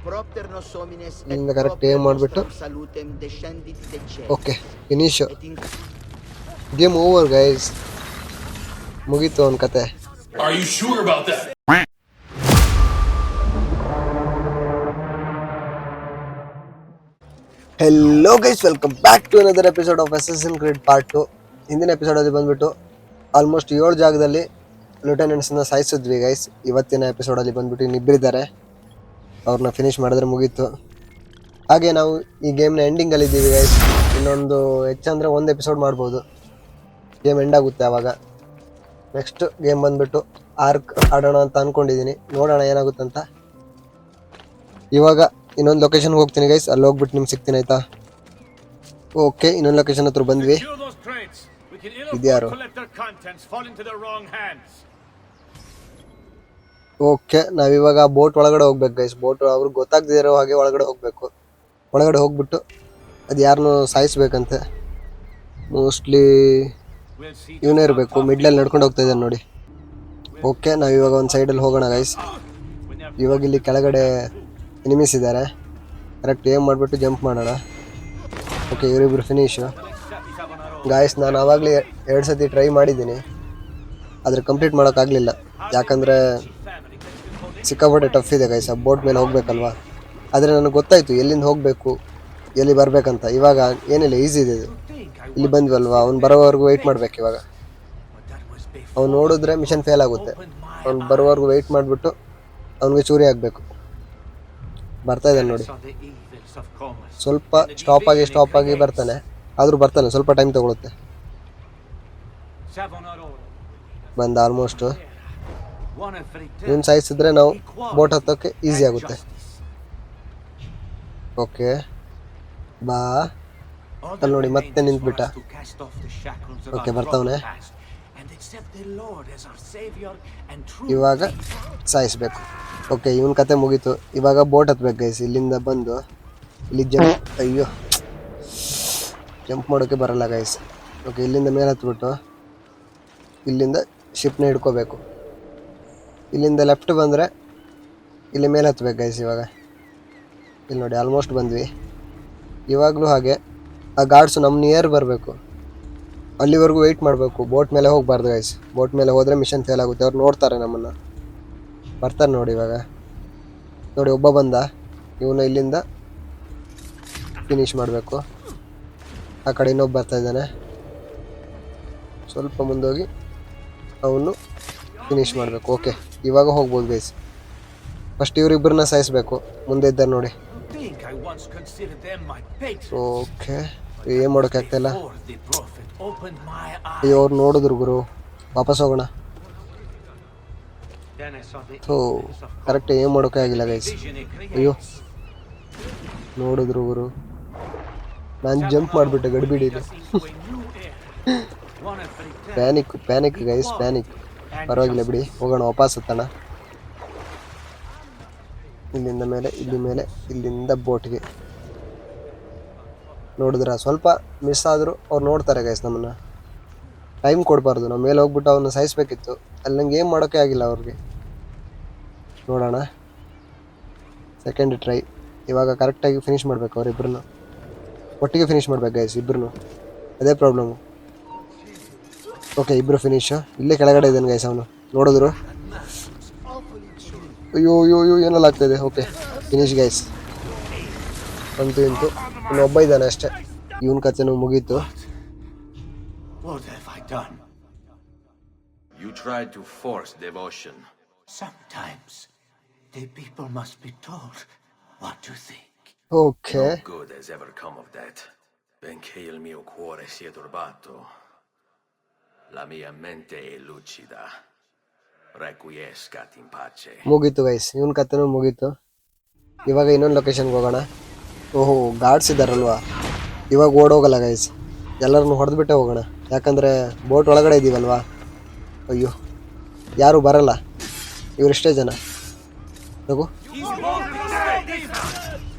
ಇಲ್ಲಿಂದ correct aim ಮಾಡಿಬಿಟ್ಟು okay finish. Game over guys, ಮುಗೀತು ಅವನ ಕತೆ. Hello guys, welcome back to another episode of Assassin Creed part 2. ಹಿಂದಿನ ಎಪಿಸೋಡಲ್ಲಿ ಬಂದುಬಿಟ್ಟು ಆಲ್ಮೋಸ್ಟ್ 7 ಜಾಗದಲ್ಲಿ ಲ್ಯೂಟೆನೆಂಟ್ಸ್ನ ಸಾಯಿಸಿದ್ವಿ ಗೈಸ್. ಇವತ್ತಿನ ಎಪಿಸೋಡಲ್ಲಿ ಬಂದುಬಿಟ್ಟು ಇನ್ನಿಬ್ಬರಿದ್ದಾರೆ, ಅವ್ರನ್ನ ಫಿನಿಶ್ ಮಾಡಿದ್ರೆ ಮುಗೀತು. ಹಾಗೆ ನಾವು ಈ ಗೇಮ್ನ ಎಂಡಿಂಗಲ್ಲಿದ್ದೀವಿ ಗೈಸ್. ಇನ್ನೊಂದು ಹೆಚ್ಚಂದರೆ ಒಂದು ಎಪಿಸೋಡ್ ಮಾಡ್ಬೋದು, ಗೇಮ್ ಎಂಡ್ ಆಗುತ್ತೆ ಆವಾಗ. ನೆಕ್ಸ್ಟ್ ಗೇಮ್ ಬಂದುಬಿಟ್ಟು ಆರ್ಕ್ ಆಡೋಣ ಅಂತ ಅಂದ್ಕೊಂಡಿದ್ದೀನಿ, ನೋಡೋಣ ಏನಾಗುತ್ತಂತ. ಇವಾಗ ಇನ್ನೊಂದು ಲೊಕೇಶನ್ಗೆ ಹೋಗ್ತೀನಿ ಗೈಸ್, ಅಲ್ಲಿ ಹೋಗ್ಬಿಟ್ಟು ನಿಮ್ಗೆ ಸಿಗ್ತೀನಿ ಆಯ್ತಾ. ಓಕೆ, ಇನ್ನೊಂದು ಲೊಕೇಶನ್ ಹತ್ರ ಬಂದ್ವಿ. ಇದ್ಯಾರು? ಓಕೆ, ನಾವಿವಾಗ ಬೋಟ್ ಒಳಗಡೆ ಹೋಗ್ಬೇಕು ಗೈಸ್. ಬೋಟ್ ಅವ್ರಿಗೆ ಗೊತ್ತಾಗ್ದಿರೋ ಹಾಗೆ ಒಳಗಡೆ ಹೋಗ್ಬೇಕು. ಒಳಗಡೆ ಹೋಗ್ಬಿಟ್ಟು ಅದು ಯಾರನ್ನೂ ಸಾಯಿಸ್ಬೇಕಂತೆ. ಮೋಸ್ಟ್ಲಿ ಇವನೇ ಇರಬೇಕು, ಮಿಡ್ಲಲ್ಲಿ ನಡ್ಕೊಂಡು ಹೋಗ್ತಾ ಇದ್ದಾನೆ ನೋಡಿ. ಓಕೆ, ನಾವಿವಾಗ ಒಂದು ಸೈಡಲ್ಲಿ ಹೋಗೋಣ ಗೈಸ್. ಇವಾಗ ಇಲ್ಲಿ ಕೆಳಗಡೆ ಎನಿಮೀಸ್ ಇದ್ದಾರೆ, ಕರೆಕ್ಟ್ ಏಮ್ ಮಾಡಿಬಿಟ್ಟು ಜಂಪ್ ಮಾಡೋಣ. ಓಕೆ, ಇವರಿಬ್ಬರು ಫಿನಿಶು ಗಾಯ್ಸ್. ನಾನು ಆವಾಗಲೇ 2 ಸತಿ ಟ್ರೈ ಮಾಡಿದ್ದೀನಿ, ಆದರೆ ಕಂಪ್ಲೀಟ್ ಮಾಡೋಕ್ಕಾಗಲಿಲ್ಲ. ಯಾಕಂದರೆ ಸಿಕ್ಕಾಪಟ್ಟೆ ಟಫ್ ಇದೆ ಗೈಸ್, ಆ ಬೋಟ್ ಮೇಲೆ ಹೋಗ್ಬೇಕಲ್ವ. ಆದರೆ ನನಗೆ ಗೊತ್ತಾಯಿತು ಎಲ್ಲಿಂದ ಹೋಗಬೇಕು, ಎಲ್ಲಿ ಬರಬೇಕಂತ. ಇವಾಗ ಏನಿಲ್ಲ, ಈಸಿ ಇದೆ ಇದು. ಇಲ್ಲಿ ಬಂದ್ವಲ್ವ, ಅವ್ನು ಬರೋವರೆಗೂ ವೆಯ್ಟ್ ಮಾಡಬೇಕು. ಇವಾಗ ಅವ್ನು ನೋಡಿದ್ರೆ ಮಿಷನ್ ಫೇಲ್ ಆಗುತ್ತೆ. ಅವ್ನು ಬರೋವರೆಗೂ ವೆಯ್ಟ್ ಮಾಡಿಬಿಟ್ಟು ಅವ್ನಿಗೆ ಚೂರಿ ಆಗಬೇಕು. ಬರ್ತಾ ಇದ್ದಾನೆ ನೋಡಿ, ಸ್ವಲ್ಪ ಸ್ಟಾಪ್ ಆಗಿ ಬರ್ತಾನೆ. ಆದರೂ ಬರ್ತಾನೆ, ಸ್ವಲ್ಪ ಟೈಮ್ ತಗೊಳುತ್ತೆ. ಬಂದ ಆಲ್ಮೋಸ್ಟ್. ಇವನು ಸಾಯಿಸಿದ್ರೆ ನಾವು ಬೋಟ್ ಹತ್ತೋಕ್ಕೆ ಈಸಿ ಆಗುತ್ತೆ. ಓಕೆ, ಬಾ. ಅಲ್ಲಿ ನೋಡಿ ಮತ್ತೆ ನಿಂತ್ಬಿಟ್ಟ. ಓಕೆ, ಬರ್ತಾವನೆ. ಇವಾಗ ಸಾಯಿಸ್ಬೇಕು. ಓಕೆ, ಇವನ ಕತೆ ಮುಗೀತು. ಇವಾಗ ಬೋಟ್ ಹತ್ಬೇಕು ಗೈಸ್. ಇಲ್ಲಿಂದ ಬಂದು ಇಲ್ಲಿ ಜಂಪ್ ಮಾಡೋಕ್ಕೆ ಬರಲ್ಲ ಗೈಸ್. ಓಕೆ, ಇಲ್ಲಿಂದ ಮೇಲೆ ಹತ್ಬಿಟ್ಟು ಇಲ್ಲಿಂದ ಶಿಪ್ನ ಹಿಡ್ಕೋಬೇಕು. ಇಲ್ಲಿಂದ ಲೆಫ್ಟ್ ಬಂದರೆ ಇಲ್ಲಿ ಮೇಲೆ ಹತ್ಬೇಕು ಗೈಸ್. ಇವಾಗ ಇಲ್ಲಿ ನೋಡಿ, ಆಲ್ಮೋಸ್ಟ್ ಬಂದ್ವಿ. ಇವಾಗಲೂ ಹಾಗೆ ಆ ಗಾರ್ಡ್ಸು ನಮ್ಮ ನಿಯರ್ ಬರಬೇಕು, ಅಲ್ಲಿವರೆಗೂ ವೆಯ್ಟ್ ಮಾಡಬೇಕು. ಬೋಟ್ ಮೇಲೆ ಹೋಗಬಾರ್ದು ಗೈಸ್. ಬೋಟ್ ಮೇಲೆ ಹೋದರೆ ಮಿಷನ್ ಫೇಲ್ ಆಗುತ್ತೆ. ಅವ್ರು ನೋಡ್ತಾರೆ ನಮ್ಮನ್ನು, ಬರ್ತಾರೆ ನೋಡಿ. ಇವಾಗ ನೋಡಿ, ಒಬ್ಬ ಬಂದ. ಇವನು ಇಲ್ಲಿಂದ ಫಿನಿಶ್ ಮಾಡಬೇಕು. ಆ ಕಡೆ ಇನ್ನೊಬ್ಬ ಬರ್ತಾ ಇದ್ದಾನೆ. ಸ್ವಲ್ಪ ಮುಂದೋಗಿ ಅವನು ಫಿನಿಶ್ ಮಾಡಬೇಕು. ಓಕೆ, ಇವಾಗ ಹೋಗ್ಬೋದು ಗೈಸ್. ಫಸ್ಟ್ ಇವರಿಬ್ಬರನ್ನ ಸಾಯಿಸಬೇಕು. ಮುಂದೆ ಇದ್ದಾರೆ ನೋಡಿ. ಓಕೆ, ಏನು ಮಾಡೋಕೆ ಆಗ್ತಾಯಿಲ್ಲ. ಅಯ್ಯೋ, ಅವ್ರು ನೋಡಿದ್ರು ಗುರು. ವಾಪಸ್ ಹೋಗೋಣ. ಕರೆಕ್ಟ್ ಏನು ಮಾಡೋಕೆ ಆಗಿಲ್ಲ ಗೈಸ್. ಅಯ್ಯೋ, ನೋಡಿದ್ರು ಗುರು. ನಾನು ಜಂಪ್ ಮಾಡಿಬಿಟ್ಟೆ ಗಡಿಬಿಡಿಲಿ. Panic guys, panic. ಪರವಾಗಿಲ್ಲ ಬಿಡಿ, ಹೋಗೋಣ. ವಾಪಸ್ ಹತ್ತೋಣ. ಇಲ್ಲಿಂದ ಮೇಲೆ, ಇಲ್ಲಿಂದ ಬೋಟ್ಗೆ. ನೋಡಿದ್ರ ಸ್ವಲ್ಪ ಮಿಸ್ ಆದರೂ ಅವ್ರು ನೋಡ್ತಾರೆ ಗೈಸ್ ನಮ್ಮನ್ನು. ಟೈಮ್ ಕೊಡಬಾರ್ದು. ನಾವು ಮೇಲೆ ಹೋಗ್ಬಿಟ್ಟು ಅವನ್ನ ಸಾಯಿಸ್ಬೇಕಿತ್ತು. ಅಲ್ಲಿ ನಂಗೆ ಏನು ಮಾಡೋಕ್ಕೆ ಆಗಿಲ್ಲ ಅವ್ರಿಗೆ. ನೋಡೋಣ, ಸೆಕೆಂಡ್ ಟ್ರೈ. ಇವಾಗ ಕರೆಕ್ಟಾಗಿ ಫಿನಿಶ್ ಮಾಡಬೇಕು. ಅವರಿಬ್ಬರನ್ನು ಒಟ್ಟಿಗೆ ಫಿನಿಶ್ ಮಾಡ್ಬೇಕು ಗೈಸ್, ಇಬ್ಬರು. ಅದೇ ಪ್ರಾಬ್ಲಮ್ಮು. ಓಕೆ, ಇಬ್ಬರು ಫಿನಿಶು. ಇಲ್ಲೇ ಕೆಳಗಡೆ ಇದ್ದಾನೆ ಗೈಸ್ ಅವನು. ನೋಡಿದ್ರು. ಅಯ್ಯೋ, ಏನೆಲ್ಲ ಆಗ್ತಾಯಿದೆ. Okay, finish guys. ಅಂತೂ ಇಂತು ಇನ್ನೊಬ್ಬ ಇದ್ದಾನೆ ಅಷ್ಟೇ. ಇವನ್ ಕಥೆನೂ ಮುಗೀತು. You tried to force devotion. Sometimes the people must be told what to think. Okay. No good has ever come of that. Benché il mio cuore sia turbato, la mia mente è lucida. Requiescat in pace. ಮುಗೀತು guys, ಇವನ್ ಕಥೆನೂ ಮುಗೀತು. ಇವಾಗ ಇನ್ನೊಂದು ಲೊಕೇಶನ್ಗೆ ಹೋಗೋಣ. ಓಹೋ, guards ಇದ್ದಾರಲ್ವಾ. ಇವಾಗ ಓಡೋಗಲ್ಲ guys, ಎಲ್ಲರನ್ನು ಹೊಡೆದ್ಬಿಟ್ಟೆ ಹೋಗೋಣ. ಯಾಕಂದರೆ ಬೋಟ್ ಒಳಗಡೆ ಇದ್ದೀವಲ್ವಾ. ಅಯ್ಯೋ, ಯಾರೂ ಬರಲ್ಲ. ಇವರಿಷ್ಟೇ ಜನ. ತಗೋ.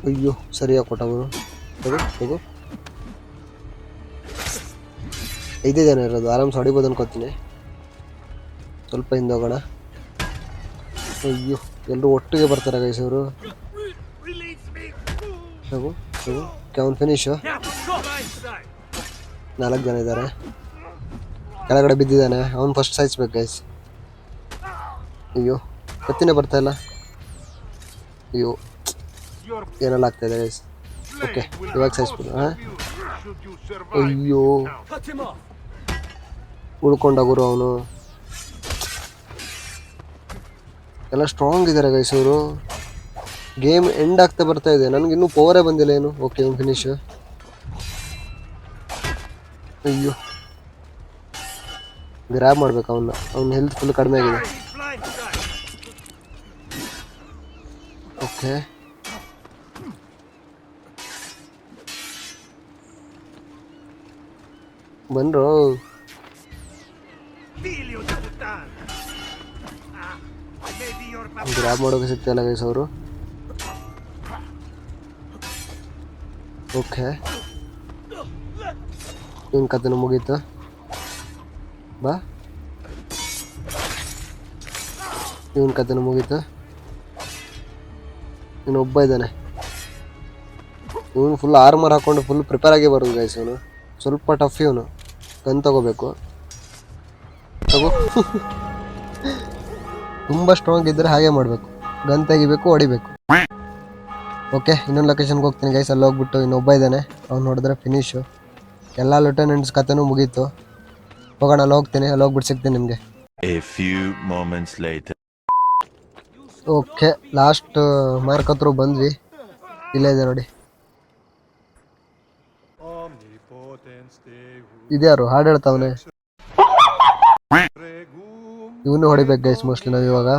ಅಯ್ಯೋ, ಸರಿಯಾಗಿ ಕೊಟ್ಟವರು. ತಗೋ. 5 ಜನ ಇರೋದು, ಆರಾಮ್ಸ್ ಹೊಡಿಬೋದು ಅನ್ಕೋತೀನಿ. ಸ್ವಲ್ಪ ಹಿಂದೆ ಹೋಗೋಣ. ಅಯ್ಯೋ, ಎಲ್ಲರೂ ಒಟ್ಟಿಗೆ ಬರ್ತಾರೆ ಗೈಸ್. ಅವರು ತಗೋ ತಗೋ ಅವ್ನು ಫಿನಿಶು. 4 ಜನ ಇದ್ದಾರೆ. ಕೆಳಗಡೆ ಬಿದ್ದಿದ್ದಾನೆ, ಅವ್ನು ಫಸ್ಟ್ ಸಾಯಿಸ್ಬೇಕು ಗೈಸ್. ಅಯ್ಯೋ ಕತ್ತಿನೇ ಬರ್ತಾ ಇಲ್ಲ. ಅಯ್ಯೋ ಏನೆಲ್ಲ ಆಗ್ತಾಯಿದೆ ಗೈಸ್. ಓಕೆ ಇವಾಗ ಸಾಯಿಸ್ಬೋದು. ಹಾಂ ಅಯ್ಯೋ ಉಳ್ಕೊಂಡ ಗುರು ಅವನು. ಎಲ್ಲ ಸ್ಟ್ರಾಂಗ್ ಇದ್ದಾರೆ ಗೈಸ್ ಅವರು. ಗೇಮ್ ಎಂಡ್ ಆಗ್ತಾ ಬರ್ತಾ ಇದೆ, ನನಗಿನ್ನೂ ಪವರೇ ಬಂದಿಲ್ಲ ಏನು. ಓಕೆ ಅವ್ನು ಫಿನಿಶ್. ಅಯ್ಯೋ ಗ್ರ್ಯಾಬ್ ಮಾಡ್ಬೇಕು ಅವ್ನ ಹೆಲ್ತ್ ಫುಲ್ ಕಡಿಮೆ ಆಗಿದೆ. ಓಕೆ ಬಂದ್ರು. ಗ್ರ್ಯಾಬ್ ಮಾಡೋಕೆ ಸಿಗ್ತಾಯಿಲ್ಲ ಗೈಸ್ ಅವರು. ಓಕೆ ಇವನ್ ಕಥೆನೂ ಮುಗೀತು. ಬಾ ಇವನ್ ಕಥೆನೂ ಮುಗೀತು. ಇನ್ನೊಬ್ಬ ಇದ್ದಾನೆ, ಇವನು ಫುಲ್ ಆರ್ಮರ್ ಹಾಕೊಂಡು ಫುಲ್ ಪ್ರಿಪೇರ್ ಆಗಿ ಬರೋದು ಗೈಸ್. ಇವನು ಸ್ವಲ್ಪ ಟಫ್. ಇವನು ಗನ್ ತಗೋಬೇಕು. ತಗೋ ತುಂಬ ಸ್ಟ್ರಾಂಗ್ ಇದ್ದರೆ ಹಾಗೆ ಮಾಡಬೇಕು, ಗನ್ ತೆಗಿಬೇಕು, ಹೊಡಿಬೇಕು. ಓಕೆ ಇನ್ನೊಂದು ಲೊಕೇಶನ್ಗೆ ಹೋಗ್ತೀನಿ ಗೈಸ್. ಅಲ್ಲಿ ಹೋಗ್ಬಿಟ್ಟು ಇನ್ನೊಬ್ಬ ಇದ್ದಾನೆ, ಅವ್ನು ನೋಡಿದ್ರೆ ಫಿನಿಶು. ಎಲ್ಲ ಲೆಫ್ಟಿನೆಂಟ್ಸ್ ಕಥೆನೂ ಮುಗೀತು. ಹೋಗೋಣ, ಅಲ್ಲಿ ಹೋಗ್ತೀನಿ, ಅಲ್ಲಿ ಹೋಗ್ಬಿಟ್ಟು ಸಿಗ್ತೀನಿ ನಿಮಗೆ. ಓಕೆ ಲಾಸ್ಟ್ ಮಾರ್ಕ್ ಹತ್ರ ಬಂದ್ವಿ. ಇಲ್ಲೇ ಇದೆ ನೋಡಿ. ಇದ್ಯಾರು ಹಾಡು ಹೇಳ್ತಾವನೆ? ಇವನು ಹೊಡಿಬೇಕು ಗೈಸ್ ಮೋಸ್ಟ್ಲಿ ನಾವು ಇವಾಗ.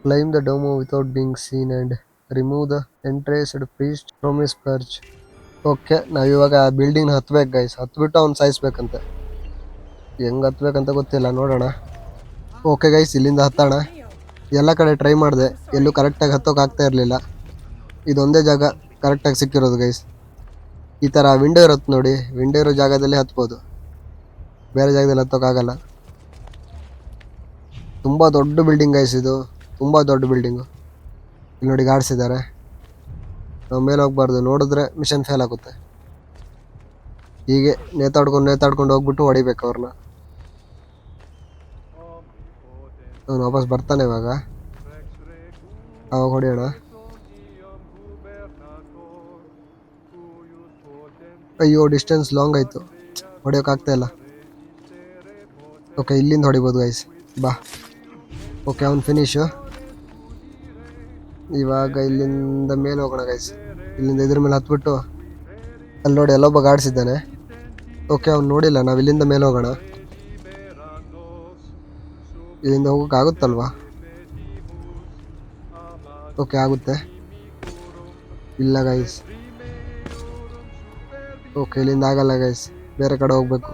Climb the Duomo without being seen and remove the entranced priest from his perch. Okay ನಾವಿವಾಗ ಬಿಲ್ಡಿಂಗ್ ಹತ್ಬೇಕು ಗೈಸ್. ಹತ್ಬಿಟ್ಟು ಅವ್ನು ಸಾಯಿಸ್ಬೇಕಂತೆ. ಹೆಂಗೆ ಹತ್ಬೇಕಂತ ಗೊತ್ತಿಲ್ಲ, ನೋಡೋಣ. ಓಕೆ ಗೈಸ್ ಇಲ್ಲಿಂದ ಹತ್ತೋಣ. ಎಲ್ಲ ಕಡೆ ಟ್ರೈ ಮಾಡಿದೆ, ಎಲ್ಲೂ ಕರೆಕ್ಟಾಗಿ ಹತ್ತೋಕೆ ಆಗ್ತಾ ಇರಲಿಲ್ಲ. ಇದೊಂದೇ ಜಾಗ ಕರೆಕ್ಟಾಗಿ ಸಿಕ್ಕಿರೋದು ಗೈಸ್. ಈ ಥರ ವಿಂಡೋ ಇರುತ್ತೆ ನೋಡಿ, ವಿಂಡೋ ಇರೋ ಜಾಗದಲ್ಲಿ ಹತ್ಬೋದು, ಬೇರೆ ಜಾಗದಲ್ಲಿ ಹತ್ತೋಕ್ಕಾಗಲ್ಲ. ತುಂಬ ದೊಡ್ಡ ಬಿಲ್ಡಿಂಗ್ ಗೈಸ್ ಇದು, ತುಂಬ ದೊಡ್ಡ ಬಿಲ್ಡಿಂಗು. ಇಲ್ಲಿ ನೋಡಿ ಗಾರ್ಡ್ಸ್ ಇದ್ದಾರೆ. ನಾವು ಮೇಲೆ ಹೋಗ್ಬಾರ್ದು, ನೋಡಿದ್ರೆ ಮಿಷನ್ ಫೇಲ್ ಆಗುತ್ತೆ. ಹೀಗೆ ನೇತಾಡ್ಕೊಂಡು ಹೋಗ್ಬಿಟ್ಟು ಹೊಡಿಬೇಕು ಅವ್ರನ್ನ. ಅವನು ವಾಪಸ್ ಬರ್ತಾನೆ ಇವಾಗ, ಅವಾಗ ಹೊಡಿಯೋಣ. ಅಯ್ಯೋ ಡಿಸ್ಟೆನ್ಸ್ ಲಾಂಗ್ ಆಯಿತು, ಹೊಡಿಯೋಕ್ಕಾಗ್ತಾ ಇಲ್ಲ. ಓಕೆ ಇಲ್ಲಿಂದ ಹೊಡಿಬೋದು ಗೈಸ್, ಬಾ. ಓಕೆ ಅವ್ನು ಫಿನಿಶು. ಇವಾಗ ಇಲ್ಲಿಂದ ಮೇಲೆ ಹೋಗೋಣ ಗೈಸ್. ಇಲ್ಲಿಂದ ಇದ್ರ ಮೇಲೆ ಹತ್ಬಿಟ್ಟು ಅಲ್ಲಿ ನೋಡಿ ಎಲ್ಲೊಬ್ಬ ಗಾಡ್ಸಿದ್ದಾನೆ. ಓಕೆ ಅವ್ನು ನೋಡಿಲ್ಲ, ನಾವು ಇಲ್ಲಿಂದ ಮೇಲೆ ಹೋಗೋಣ. ಇಲ್ಲಿಂದ ಹೋಗೋಕೆ ಆಗುತ್ತಲ್ವಾ? ಓಕೆ ಆಗುತ್ತೆ. ಇಲ್ಲ ಗೈಸ್, ಓಕೆ ಇಲ್ಲಿಂದ ಆಗಲ್ಲ ಗೈಸ್, ಬೇರೆ ಕಡೆ ಹೋಗ್ಬೇಕು.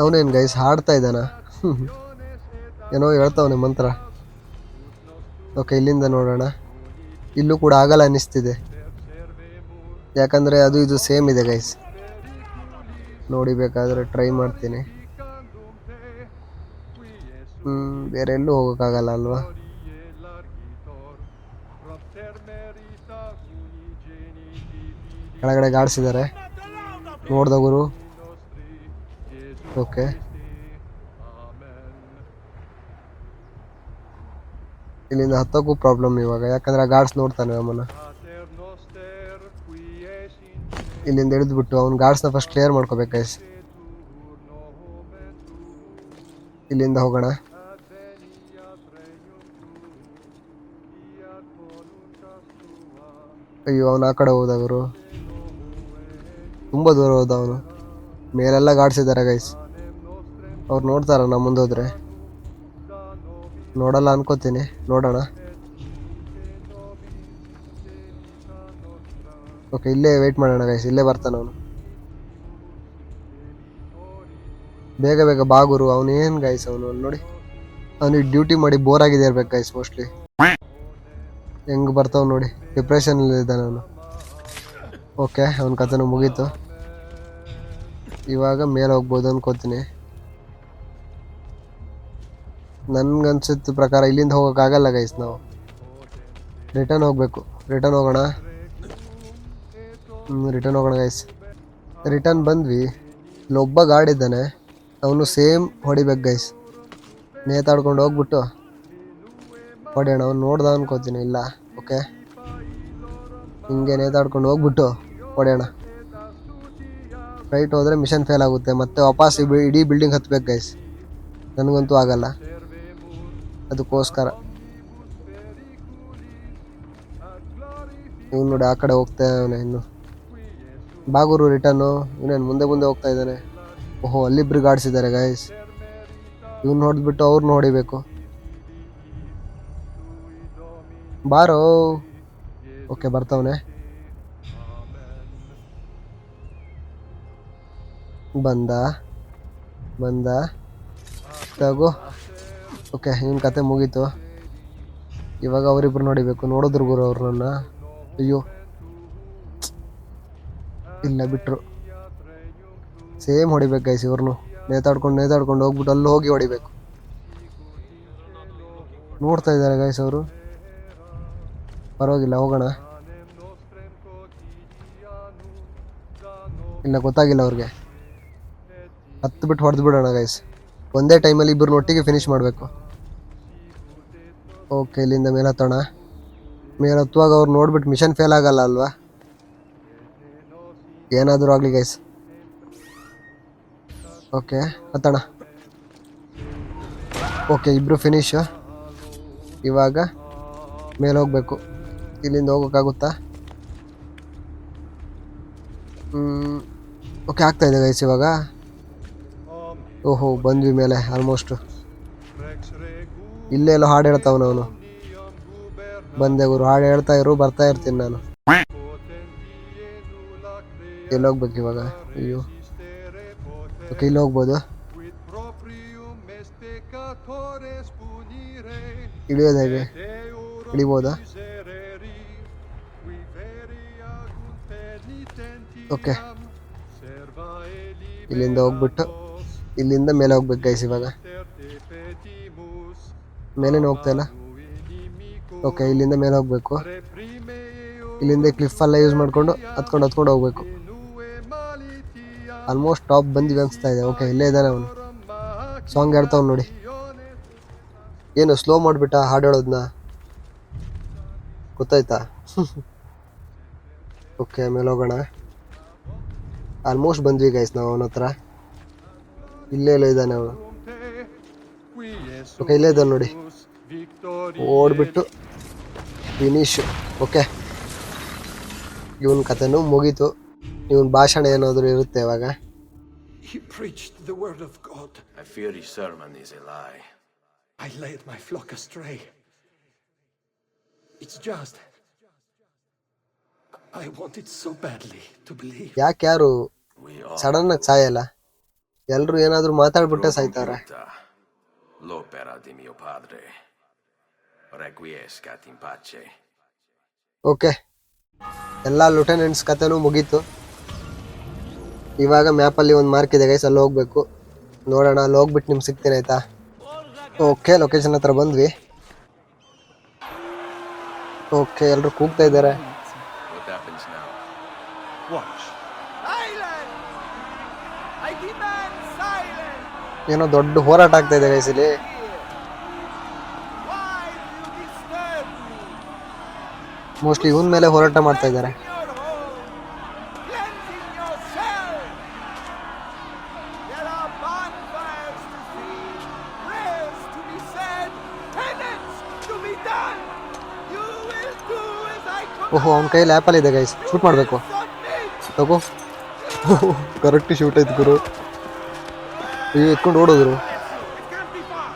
ಅವನೇನು ಗೈಸ್ ಹಾಡ್ತಾ ಇದ್ದಾನ? ಏನೋ ಹೇಳ್ತಾವನೆ ಮಂತ್ರ. ಓಕೆ ಇಲ್ಲಿಂದ ನೋಡೋಣ. ಇಲ್ಲೂ ಕೂಡ ಆಗಲ್ಲ ಅನ್ನಿಸ್ತಿದೆ, ಯಾಕಂದರೆ ಅದು ಇದು ಸೇಮ್ ಇದೆ ಗೈಸ್. ನೋಡಿಬೇಕಾದ್ರೆ ಟ್ರೈ ಮಾಡ್ತೀನಿ. ಬೇರೆ ಎಲ್ಲೂ ಹೋಗೋಕ್ಕಾಗಲ್ಲ ಅಲ್ವಾ? ಕೆಳಗಡೆ ಗಾಡ್ಸಿದ್ದಾರೆ, ನೋಡ್ದ ಗುರು. ಓಕೆ ಇಲ್ಲಿಂದ ಹತ್ತೋಕ್ಕೂ ಪ್ರಾಬ್ಲಮ್ ಇವಾಗ, ಯಾಕಂದ್ರೆ ಆ ಗಾರ್ಡ್ಸ್ ನೋಡ್ತಾನೆ ನಮ್ಮನ್ನ. ಇಲ್ಲಿಂದ ಹಿಡಿದ್ಬಿಟ್ಟು ಅವ್ನು ಗಾರ್ಡ್ಸ್ನ ಫಸ್ಟ್ ಕ್ಲಿಯರ್ ಮಾಡ್ಕೋಬೇಕು ಗೈಸ್. ಇಲ್ಲಿಂದ ಹೋಗೋಣ. ಅಯ್ಯೋ ಅವನು ಆ ಕಡೆ ಹೋದ ಗುರು, ತುಂಬ ದೂರ ಹೋದ ಅವನು. ಮೇಲೆಲ್ಲ ಗಾಡ್ಸಿದ್ದಾರೆ ಗೈಸ್, ಅವ್ರು ನೋಡ್ತಾರ ನಾ ಮುಂದೋದ್ರೆ? ನೋಡಲ್ಲ ಅನ್ಕೋತೀನಿ, ನೋಡೋಣ. ಓಕೆ ಇಲ್ಲೇ ವೆಯ್ಟ್ ಮಾಡೋಣ ಗೈಸ್, ಇಲ್ಲೇ ಬರ್ತಾನೆ ಅವನು. ಬೇಗ ಬೇಗ ಬಾಗುರು. ಅವನೇನು ಗೈಸ್ ಅವನು ನೋಡಿ, ಅವನಿಗೆ ಡ್ಯೂಟಿ ಮಾಡಿ ಬೋರ್ ಆಗಿದೆ ಇರ್ಬೇಕು ಗೈಸ್ ಮೋಸ್ಟ್ಲಿ. ಹೆಂಗೆ ಬರ್ತಾವ್ ನೋಡಿ, ಡಿಪ್ರೆಷನಲ್ಲಿ ಇದ್ದಾನೆ ಅವನು. ಓಕೆ ಅವನ ಕಥೆನೂ ಮುಗೀತು. ಇವಾಗ ಮೇಲೆ ಹೋಗ್ಬೋದು ಅನ್ಕೋತೀನಿ. ನನ್ಗನ್ಸಿದ ಪ್ರಕಾರ ಇಲ್ಲಿಂದ ಹೋಗೋಕ್ಕಾಗಲ್ಲ ಗೈಸ್. ನಾವು ರಿಟರ್ನ್ ಹೋಗಬೇಕು. ರಿಟರ್ನ್ ಹೋಗೋಣ. ರಿಟರ್ನ್ ಹೋಗೋಣ ಗೈಸ್. ರಿಟರ್ನ್ ಬಂದ್ವಿ. ಇಲ್ಲೊಬ್ಬ ಗಾರ್ಡ್ ಇದ್ದಾನೆ, ಅವನು ಸೇಮ್ ಹೊಡಿಬೇಕು ಗೈಸ್. ನೇತಾಡ್ಕೊಂಡು ಹೋಗ್ಬಿಟ್ಟು ಹೊಡೆಯೋಣ. ಅವ್ನು ನೋಡ್ದ ಅನ್ಕೋತೀನಿ. ಇಲ್ಲ, ಓಕೆ, ಹಿಂಗೆ ನೇತಾಡ್ಕೊಂಡು ಹೋಗ್ಬಿಟ್ಟು ಹೊಡೆಯೋಣ. ರೈಟ್ ಹೋದರೆ ಮಿಷನ್ ಫೇಲ್ ಆಗುತ್ತೆ, ಮತ್ತೆ ವಾಪಸ್ ಇಡೀ ಬಿಲ್ಡಿಂಗ್ ಹತ್ಬೇಕು ಗೈಸ್. ನನಗಂತೂ ಆಗಲ್ಲ, ಅದಕ್ಕೋಸ್ಕರ ಇವನು ನೋಡಿ ಆ ಕಡೆ ಹೋಗ್ತಾ ಇದ್ದಾನೆ. ಇನ್ನು ಬಾಗೂರು ರಿಟರ್ನು. ಇವನೇನು ಮುಂದೆ ಮುಂದೆ ಹೋಗ್ತಾ ಇದ್ದಾನೆ. ಓಹೋ, ಅಲ್ಲಿಬ್ರು ಗಾಡ್ಸಿದ್ದಾರೆ ಗೈಸ್. ಇವ್ನು ನೋಡಿದ್ಬಿಟ್ಟು ಅವ್ರನ್ನ ಹೊಡಿಬೇಕು. ಬಾರೋ. ಓಕೆ, ಬರ್ತಾವನೆ. ಬಂದ ತಗೋ. ಓಕೆ, ಇವನ್ ಕತೆ ಮುಗೀತು. ಇವಾಗ ಅವರಿಬ್ರು ನೋಡಿಬೇಕು. ನೋಡಿದ್ರು ಗುರು ಅವ್ರು ನನ್ನ. ಅಯ್ಯೋ, ಇಲ್ಲ, ಬಿಟ್ರು. ಸೇಮ್ ಹೊಡಿಬೇಕು ಗೈಸ್ ಇವ್ರನ್ನು. ನೇತಾಡ್ಕೊಂಡು ಹೋಗ್ಬಿಟ್ಟು ಅಲ್ಲಿ ಹೋಗಿ ಹೊಡಿಬೇಕು. ನೋಡ್ತಾ ಇದ್ದಾರೆ ಗೈಸ್ ಅವರು. ಪರವಾಗಿಲ್ಲ, ಹೋಗೋಣ. ಇಲ್ಲ, ಗೊತ್ತಾಗಿಲ್ಲ ಅವ್ರಿಗೆ. ಹತ್ತು ಬಿಟ್ಟು ಹೊಡೆದು ಬಿಡೋಣ ಗೈಸ್. ಒಂದೇ ಟೈಮಲ್ಲಿ ಇಬ್ಬರನ್ನ ಒಟ್ಟಿಗೆ ಫಿನಿಶ್ ಮಾಡಬೇಕು. ಓಕೆ, ಇಲ್ಲಿಂದ ಮೇಲೆ ಹತ್ತೋಣ. ಮೇಲೆ ಹತ್ತುವಾಗ ಅವ್ರು ನೋಡ್ಬಿಟ್ಟು ಮಿಷನ್ ಫೇಲ್ ಆಗಲ್ಲ ಅಲ್ವಾ? ಏನಾದರೂ ಆಗಲಿ ಗೈಸ್. ಓಕೆ, ಹತ್ತೋಣ. ಓಕೆ, ಇಬ್ಬರು ಫಿನಿಶ್. ಇವಾಗ ಮೇಲೆ ಹೋಗ್ಬೇಕು. ಇಲ್ಲಿಂದ ಹೋಗೋಕ್ಕಾಗುತ್ತಾ? ಓಕೆ, ಆಗ್ತಾ ಇದೆ ಗೈಸ್ ಇವಾಗ. ಓಹೋ, ಬಂದ್ವಿ ಮೇಲೆ ಆಲ್ಮೋಸ್ಟ್. ಇಲ್ಲೆಲ್ಲೋ ಹಾಡು ಹೇಳ್ತಾವನವನು. ಬಂದೆ ಗುರು, ಹಾಡು ಹೇಳ್ತಾ ಇರು, ಬರ್ತಾ ಇರ್ತೀನಿ ನಾನು. ಎಲ್ಲಿ ಹೋಗ್ಬೇಕು ಇವಾಗ? ಅಯ್ಯೋ, ಓಕೆ, ಇಲ್ಲಿ ಹೋಗ್ಬೋದು. ಇಳಿಯೋದು ಹೇಗೆ? ಇಳಿಬೋದಾ? ಓಕೆ, ಇಲ್ಲಿಂದ ಹೋಗ್ಬಿಟ್ಟು ಇಲ್ಲಿಂದ ಮೇಲೆ ಹೋಗ್ಬೇಕು ಗೈಸ್. ಇವಾಗ ಮೇಲೇನು ಹೋಗ್ತಾ ಇಲ್ಲ. ಓಕೆ, ಇಲ್ಲಿಂದ ಮೇಲೆ ಹೋಗ್ಬೇಕು. ಇಲ್ಲಿಂದ ಕ್ಲಿಫೆಲ್ಲ ಯೂಸ್ ಮಾಡಿಕೊಂಡು ಹತ್ಕೊಂಡು ಹೋಗ್ಬೇಕು. ಆಲ್ಮೋಸ್ಟ್ ಟಾಪ್ ಬಂದಿವಿ ಅನಿಸ್ತಾ ಇದೆ. ಓಕೆ, ಇಲ್ಲೇ ಇದ್ದಾನೆ ಅವನು. ಸಾಂಗ್ ಹೇಳ್ತಾವ್ ನೋಡಿ. ಏನು ಸ್ಲೋ ಮಾಡಿಬಿಟ್ಟ ಹಾಡು ಹೇಳೋದನ್ನ? ಗೊತ್ತಾಯ್ತಾ? ಓಕೆ, ಮೇಲೆ ಹೋಗೋಣ. ಆಲ್ಮೋಸ್ಟ್ ಬಂದ್ವಿ ಗೈಸ್ ನಾವು ಅವನ ಹತ್ರ. ಇಲ್ಲೇ ಇದ್ದಾನೆ ಅವನು. ಓಕೆ, ಇಲ್ಲೇ ಇದ್ದಾನೆ ನೋಡಿ. ಓಡ್ಬಿಟ್ಟು ಫಿನಿಶ್. ಓಕೆ, ಇವನ್ ಕಥೆನೂ ಮುಗೀತು. ಇವನ್ ಭಾಷಣ ಏನಾದರೂ ಇರುತ್ತೆ ಇವಾಗ. He preached the word of God. I fear his sermon is a lie. I led my flock astray. It's just I wanted so badly to believe. ಯಾಕೆ ಯಾರು We all ಸಡನ್ ಆಗಿ ಸಾಯಲ್ಲ? ಎಲ್ರು ಏನಾದ್ರು ಮಾತಾಡ್ಬಿಟ್ಟೆ ಸಾಯ್ತಾರೆ. l'opera di mio padre. Requiescat in pace. Okay, ಎಲ್ಲ ಲೂಟೆನೆಂಟ್ಸ್ ಕಥೆನೂ ಮುಗೀತು. ಇವಾಗ ಮ್ಯಾಪಲ್ಲಿ ಒಂದು ಮಾರ್ಕ್ ಇದೆ ಗೈಸ್, ಅಲ್ಲಿ ಹೋಗ್ಬೇಕು. ನೋಡೋಣ, ಅಲ್ಲಿ ಹೋಗ್ಬಿಟ್ಟು ನಿಮ್ಗೆ ಸಿಗ್ತೀನಿ ಆಯ್ತಾ? ಓಕೆ, ಲೊಕೇಶನ್ ಹತ್ರ ಬಂದ್ವಿ. ಓಕೆ, ಎಲ್ಲರೂ ಕೂಗ್ತಾ ಇದ್ದಾರೆ. What happens now? Watch. I demand silence! ಏನೋ ದೊಡ್ಡ ಹೋರಾಟ ಆಗ್ತಾ ಇದೆ ಗೈಸ್ ಇಲ್ಲಿ. Why do you disturb me? Mostly ಇವನ್ ಮೇಲೆ ಹೋರಾಟ ಮಾಡ್ತಾ ಇದ್ದಾರೆ. In your home, cleansing yourself. There are bonfires to see, prayers to be said, penance to be done. You will do as I command. ಓಹೋ, ಅವ್ನ ಕೈಯಲ್ಲಿ apple ಇದೆ guys, shoot ಮಾಡಬೇಕು. Submit. ತಗೋ. ಕರೆಕ್ಟ್ ಶೂಟ್ ಆಯ್ತು ಗುರು. ಅಯ್ಯೋ, ಎತ್ಕೊಂಡು ಓಡೋದ್ರು. It can't be far.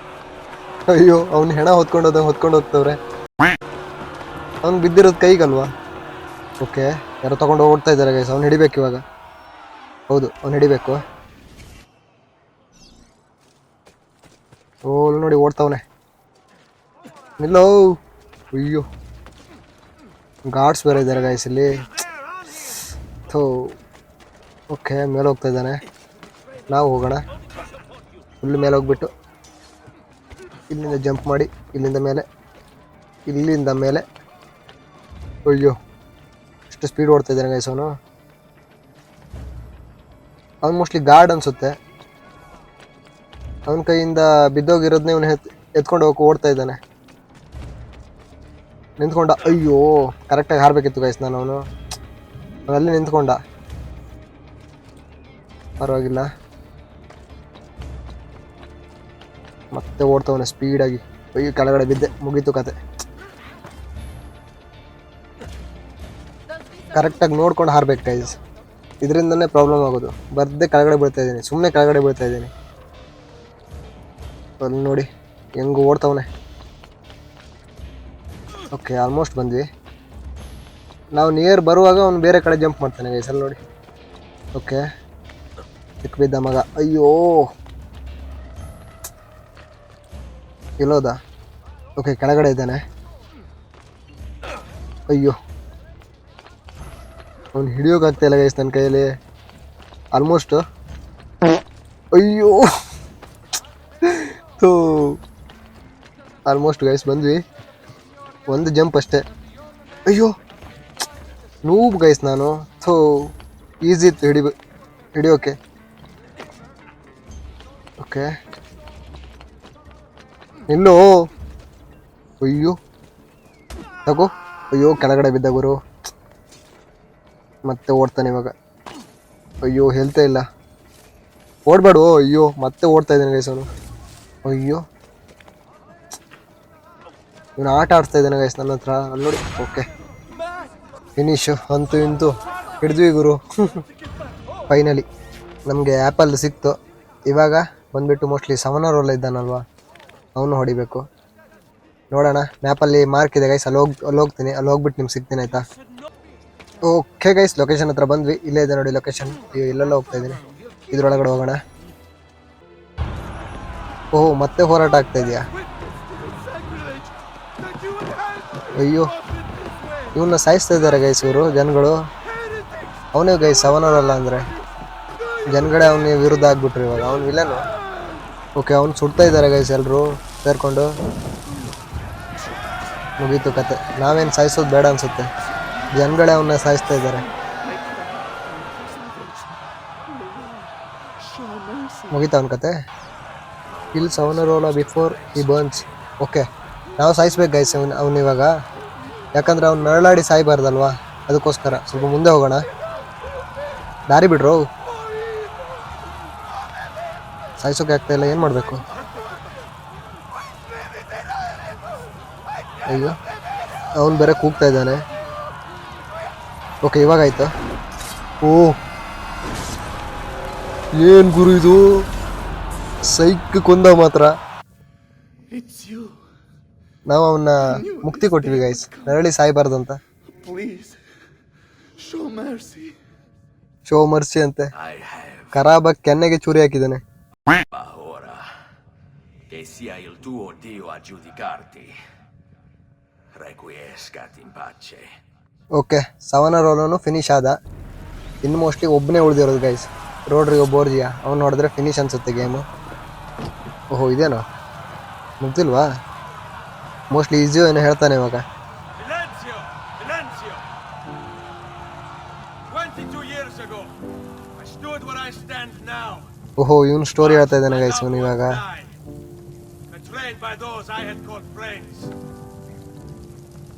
ಅಯ್ಯೋ, ಅವ್ನ ಹೆಣ ಹೊತ್ಕೊಂಡು ಹೋಗ್ತವ್ರೆ. ಅವ್ನು ಬಿದ್ದಿರೋದು ಕೈಗಲ್ವಾ? ಓಕೆ, ಯಾರೋ ತಗೊಂಡು ಓಡ್ತಾ ಇದ್ದಾರೆ ಗೈಸ್. ಅವ್ನು ಹಿಡಿಬೇಕು ಇವಾಗ. ಹೌದು, ಅವ್ನು ಹಿಡಿಬೇಕು. ಓ, ನೋಡಿ ಓಡ್ತಾವನೆ. ನಿಲ್ಲೋ. ಅಯ್ಯೋ, ಗಾರ್ಡ್ಸ್ ಬೇರೆ ಇದ್ದಾರೆ ಗೈಸ್ ಇಲ್ಲಿ. ಥೋ. ಓಕೆ, ಮೇಲೆ ಹೋಗ್ತಾ ಇದ್ದಾನೆ. ನಾವು ಹೋಗೋಣ. ಫುಲ್ ಮೇಲೆ ಹೋಗ್ಬಿಟ್ಟು ಇಲ್ಲಿಂದ ಜಂಪ್ ಮಾಡಿ ಇಲ್ಲಿಂದ ಮೇಲೆ ಅಯ್ಯೋ ಎಷ್ಟು ಸ್ಪೀಡ್ ಓಡ್ತಾ ಇದ್ದಾನೆ ಗೈಸ್ ಅವನು ಮೋಸ್ಟ್ಲಿ ಗಾರ್ಡ್ ಅನ್ಸುತ್ತೆ. ಅವನ ಕೈಯಿಂದ ಬಿದ್ದೋಗಿರೋದನ್ನೇ ಇವನು ಎತ್ಕೊಂಡು ಹೋಗಿ ಓಡ್ತಾ ಇದ್ದಾನೆ. ನಿಂತ್ಕೊಂಡ. ಅಯ್ಯೋ ಕರೆಕ್ಟಾಗಿ ಹಾರಬೇಕಿತ್ತು ಗೈಸ್ ಅವನು ಅಲ್ಲಿ ನಿಂತ್ಕೊಂಡ. ಪರವಾಗಿಲ್ಲ, ಮತ್ತೆ ಓಡ್ತವನೆ ಸ್ಪೀಡಾಗಿ. ಅಯ್ಯೋ ಕೆಳಗಡೆ ಬಿದ್ದೆ, ಮುಗೀತು ಕತೆ. ಕರೆಕ್ಟಾಗಿ ನೋಡ್ಕೊಂಡು ಹಾರ್ಬೇಕು ಗೈಸ್, ಇದರಿಂದನೇ ಪ್ರಾಬ್ಲಮ್ ಆಗೋದು. ಬರ್ದೇ ಕೆಳಗಡೆ ಬೀಳ್ತಾ ಇದ್ದೀನಿ, ಸುಮ್ಮನೆ ಕೆಳಗಡೆ ಬೀಳ್ತಾ ಇದ್ದೀನಿ. ಅಲ್ಲಿ ನೋಡಿ ಹೆಂಗೆ ಓಡ್ತವನೆ. ಓಕೆ ಆಲ್ಮೋಸ್ಟ್ ಬಂದ್ವಿ. ನಾವು ನಿಯರ್ ಬರುವಾಗ ಅವ್ನು ಬೇರೆ ಕಡೆ ಜಂಪ್ ಮಾಡ್ತಾನೆ ಗೈಸ್, ಅಲ್ಲಿ ನೋಡಿ. ಓಕೆ ಸಿಕ್ಕ ಬಿದ್ದ ಮಗ. ಅಯ್ಯೋ ಇಲ್ಲೋದ. ಓಕೆ ಕೆಳಗಡೆ ಇದ್ದಾನೆ. ಅಯ್ಯೋ ಅವ್ನು ಹಿಡಿಯೋಕ್ಕಾಗ್ತಾಯಿಲ್ಲ ಗೈಸ್ ನನ್ನ ಕೈಯಲ್ಲಿ. ಆಲ್ಮೋಸ್ಟ್. ಅಯ್ಯೋ ಥೋ ಆಲ್ಮೋಸ್ಟ್ ಗೈಸ್ ಬಂದ್ವಿ. ಒಂದು ಜಂಪ್ ಅಷ್ಟೇ. ಅಯ್ಯೋ ನೂಬ್ ಗೈಸ್ ನಾನು. ಥೋ ಈಸಿ ಇತ್ತು ಹಿಡಿಯೋಕೆ. ಓಕೆ ನಿಲ್ಲು. ಅಯ್ಯೋ ತಗೋ. ಅಯ್ಯೋ ಕೆಳಗಡೆ ಬಿದ್ದ ಗುರು. ಮತ್ತೆ ಓಡ್ತಾನೆ ಇವಾಗ. ಅಯ್ಯೋ ಹೇಳ್ತಾ ಇಲ್ಲ, ಓಡಬೇಡು. ಅಯ್ಯೋ ಮತ್ತೆ ಓಡ್ತಾ ಇದ್ದಾನೆ ಗೈಸ್ ಅವನು. ಅಯ್ಯೋ ಇವನು ಆಟ ಆಡ್ತಾ ಇದ್ದಾನೆ ಗೈಸ್ ನನ್ನ ಹತ್ರ, ಅಲ್ಲಿ ನೋಡಿ. ಓಕೆ ಫಿನಿಶು ಅಂತೂ ಇಂತೂ ಹಿಡಿದ್ವಿ ಗುರು. ಫೈನಲಿ ನಮಗೆ ಆ್ಯಪಲ್ ಸಿಕ್ತು. ಇವಾಗ ಬಂದುಬಿಟ್ಟು ಮೋಸ್ಟ್ಲಿ ಸವನ ರೋಲ್ ಇದ್ದಾನಲ್ವಾ, ಅವನು ಹೊಡಿಬೇಕು. ನೋಡೋಣ, ಮ್ಯಾಪಲ್ಲಿ ಮಾರ್ಕ್ ಇದೆ ಗೈಸ್, ಅಲ್ಲಿ ಹೋಗ್ತೀನಿ. ಅಲ್ಲಿ ಹೋಗ್ಬಿಟ್ಟು ನಿಮ್ಗೆ ಸಿಗ್ತೀನಿ ಆಯಿತಾ. ಓಕೆ ಗೈಸ್ ಲೊಕೇಶನ್ ಹತ್ರ ಬಂದ್ವಿ. ಇಲ್ಲೇ ಇದೆ ನೋಡಿ ಲೊಕೇಶನ್. ಇಲ್ಲೆಲ್ಲ ಹೋಗ್ತಾ ಇದ್ದೀನಿ, ಇದ್ರೊಳಗಡೆ ಹೋಗೋಣ. ಓಹ್ ಮತ್ತೆ ಹೋರಾಟ ಆಗ್ತಾ ಇದೆಯಾ. ಅಯ್ಯೋ ಇವನ್ನ ಸಾಯಿಸ್ತಾ ಇದ್ದಾರೆ ಗೈಸ್ ಇವರು ಜನಗಳು. ಅವನೇ ಗೈಸ್ ಅವನವರಲ್ಲ ಅಂದರೆ ಜನಗಳೇ ಅವನಿಗೆ ವಿರುದ್ಧ ಆಗ್ಬಿಟ್ರು ಇವಾಗ. ಅವ್ನು ವಿಲನು. ಓಕೆ ಅವ್ನು ಸುಡ್ತಾ ಇದ್ದಾರೆ ಗೈಸ್ ಎಲ್ಲರೂ ಸೇರಿಕೊಂಡು. ಮುಗೀತು ಕತೆ. ನಾವೇನು ಸಾಯಿಸೋದು ಬೇಡ ಅನಿಸುತ್ತೆ, ಜನಗಳೇ ಅವನ್ನ ಸಾಯಿಸ್ತಾ ಇದ್ದಾರೆ. ಮುಗೀತು ಅವನ ಕತೆ. ಕಿಲ್ ಸವನರೋಲ ಬಿಫೋರ್ ಈ ಬರ್ನ್ಸ್. ಓಕೆ ನಾವು ಸಾಯಿಸ್ಬೇಕು ಗೈಸ್ ಅವನಿವಾಗ, ಯಾಕಂದ್ರೆ ಅವ್ನು ನರಳಾಡಿ ಸಾಯ್ಬಾರ್ದಲ್ವಾ, ಅದಕ್ಕೋಸ್ಕರ ಸ್ವಲ್ಪ ಮುಂದೆ ಹೋಗೋಣ. ದಾರಿ ಬಿಡ್ರು, ಸಾಯಿಸೋಕೆ ಆಗ್ತಾಯಿಲ್ಲ, ಏನು ಮಾಡಬೇಕು. ಅಯ್ಯೋ ಅವನು ಬೇರೆ ಕೂಗ್ತಾ ಇದ್ದಾನೆ. ಓಕೆ ಇವಾಗಾಯ್ತು. ಓ ಏನು ಗುರು ಇದು, ಸೈಕ್ ಕೊಂದ ಮಾತ್ರ. ನಾವು ಅವನ್ನ ಮುಕ್ತಿ ಕೊಟ್ಟಿವಿ ಗೈಸ್, ನರಳಿ ಸಾಯ್ಬಾರ್ದಂತ. ಶೋ ಮರ್ಸಿ ಅಂತೆ. ಖರಾಬ ಕೆನ್ನೆಗೆ ಚೂರಿ ಹಾಕಿದ್ದಾನೆ. Ora che sia il tuo Dio a giudicarti. Requiescat in pace. Okay ಸವನ ರೋಲನು ಫಿನಿಶ್ ಆದ. ಇನ್ನು ಮೋಸ್ಟ್ಲಿ ಒಬ್ಬನೇ ಉಳಿದಿರೋದು ಗೈಸ್, ರೋಡ್ರಿಗೋ ಬೋರ್ಜಿಯಾ. ಅವ್ನು ನೋಡಿದ್ರೆ ಫಿನಿಶ್ ಅನ್ಸುತ್ತೆ ಗೇಮು. ಓಹೋ ಇದೇನೋ ಮುಗ್ದಿಲ್ವಾ. ಮೋಸ್ಟ್ಲಿ ಈಸಿಯೋ ಏನೋ ಹೇಳ್ತಾನೆ ಇವಾಗ. Silenzio! 22 years ago, I stood where I stand now. ಓಹೋ ಇವನು ಸ್ಟೋರಿ ಹೇಳ್ತಾ ಇದ್ದಾನೆ ಗೈಸ್ ಇವನು ಇವಾಗ. Betrayed by those I had called friends.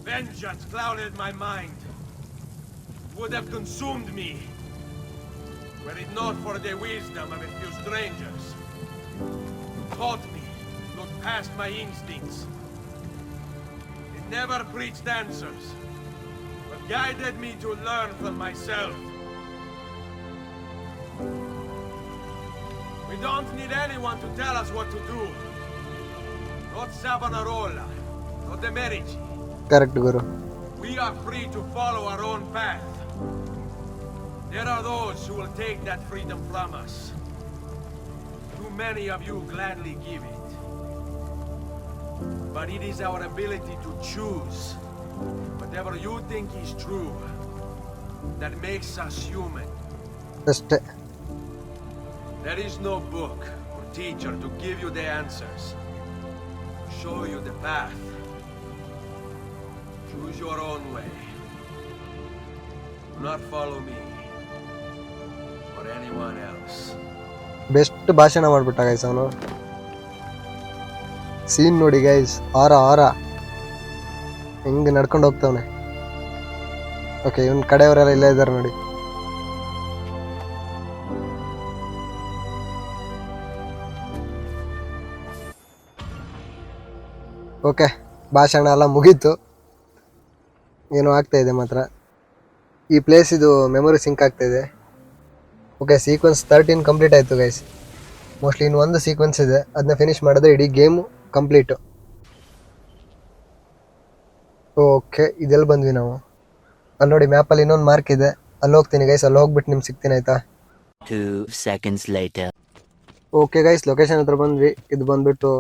Vengeance clouded my mind. Would have consumed me, were it not for the wisdom of a few strangers. Taught me to look past my instincts. They never preached answers, but guided me to learn from myself. We don't need anyone to tell us what to do. Not Savonarola, not the Medici. Correct Guru. We are free to follow our own path. There are those who will take that freedom from us. Too many of you gladly give it. But it is our ability to choose whatever you think is true that makes us human. ಅಷ್ಟೇ. There is no book or teacher to give you the answers. show you the path. Choose your own way. Do not follow me or anyone else. Best ಭಾಷಣ ಮಾಡ್ಬಿಟ್ಟ guys ಅವನು. Scene ನೋಡಿ guys, ಆರ ಹೆಂಗೆ ನಡ್ಕೊಂಡು ಹೋಗ್ತಾವನೆ. Okay, ಇವನ್ ಕಡೆಯವರೆಲ್ಲ ಇಲ್ಲೇ ಇದ್ದಾರೆ ನೋಡಿ. ಓಕೆ, ಭಾಷಣ ಎಲ್ಲ ಮುಗೀತು. ಏನೋ ಆಗ್ತಾ ಇದೆ ಮಾತ್ರ. ಈ ಪ್ಲೇಸ್ ಇದು ಮೆಮೊರಿ ಸಿಂಕ್ ಆಗ್ತಾ ಇದೆ. ಓಕೆ, ಸೀಕ್ವೆನ್ಸ್ 13 ಕಂಪ್ಲೀಟ್ ಆಯಿತು ಗೈಸ್. ಮೋಸ್ಟ್ಲಿ ಇನ್ನು ಒಂದು ಸೀಕ್ವೆನ್ಸ್ ಇದೆ, ಅದನ್ನ ಫಿನಿಶ್ ಮಾಡಿದ್ರೆ ಇಡೀ ಗೇಮು ಕಂಪ್ಲೀಟು. ಓಕೆ, ಇದೆಲ್ಲಿ ಬಂದ್ವಿ ನಾವು? ಅಲ್ಲಿ ನೋಡಿ ಮ್ಯಾಪಲ್ಲಿ ಇನ್ನೊಂದು ಮಾರ್ಕ್ ಇದೆ, ಅಲ್ಲಿ ಹೋಗ್ತೀನಿ ಗೈಸ್. ಅಲ್ಲಿ ಹೋಗ್ಬಿಟ್ಟು ನಿಮ್ಗೆ ಸಿಗ್ತೀನಿ ಆಯ್ತಾ? 2 seconds later. Okay guys, location ಹತ್ರ ಬಂದ್ವಿ. ಇದು ಬಂದ್ಬಿಟ್ಟು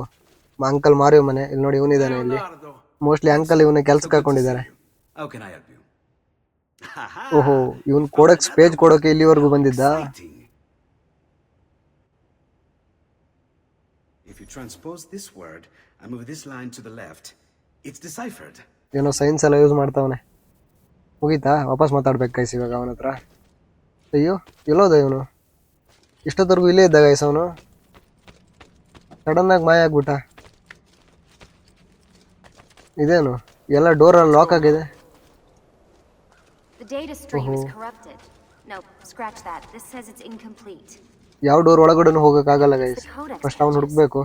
ಅಂಕಲ್ ಮಾರಿಯೋ ಮನೆ. ಇಲ್ಲಿ ನೋಡಿ ಇವನಿದ್ದಾನೆ ಇಲ್ಲಿ. Leonardo, ಮೋಸ್ಟ್ಲಿ ಅಂಕಲ್ ಇವನ ಕೆಲ್ಸಕ್ಕೆ ಹಾಕೊಂಡಿದ್ದಾರೆ. How can I help you? ಓಹೋ, ಇವನ್ ಕೋಡಕ್ಸ್ ಪೇಜ್ ಕೊಡೋಕೆ ಇಲ್ಲಿವರೆಗೂ ಬಂದಿದ್ದ. Exciting. If you transpose this word and move this line to the left, it's deciphered. ಏನೋ ಸೈನ್ಸ್ ಎಲ್ಲ ಯೂಸ್ ಮಾಡ್ತಾವನೆ. ಮುಗೀತಾ? ವಾಪಸ್ ಮಾತಾಡ್ಬೇಕು ಗೈಸ್ ಇವಾಗ ಅವನ ಹತ್ರ. ಅಯ್ಯೋ, ಎಲ್ಲೋದ ಇವನು? ಇಷ್ಟೊತ್ತವರೆಗೂ ಇಲ್ಲೇ ಇದ್ದ ಗೈಸ್ ಅವನು. ಸಡನ್ ಆಗಿ ಮಾಯ ಆಗ್ಬಿಟ್ಟ. ಇದೇನು ಎಲ್ಲ ಡೋರಲ್ಲಿ ಲಾಕ್ ಆಗಿದೆ. The data stream is corrupted. No, scratch that. This says it's incomplete. ಯಾವ ಡೋರ್ ಒಳಗಡೆ ಹೋಗೋಕ್ಕಾಗಲ್ಲ It's guys. the codex first ಅವ್ನು pages. ಹುಡುಕ್ಬೇಕು.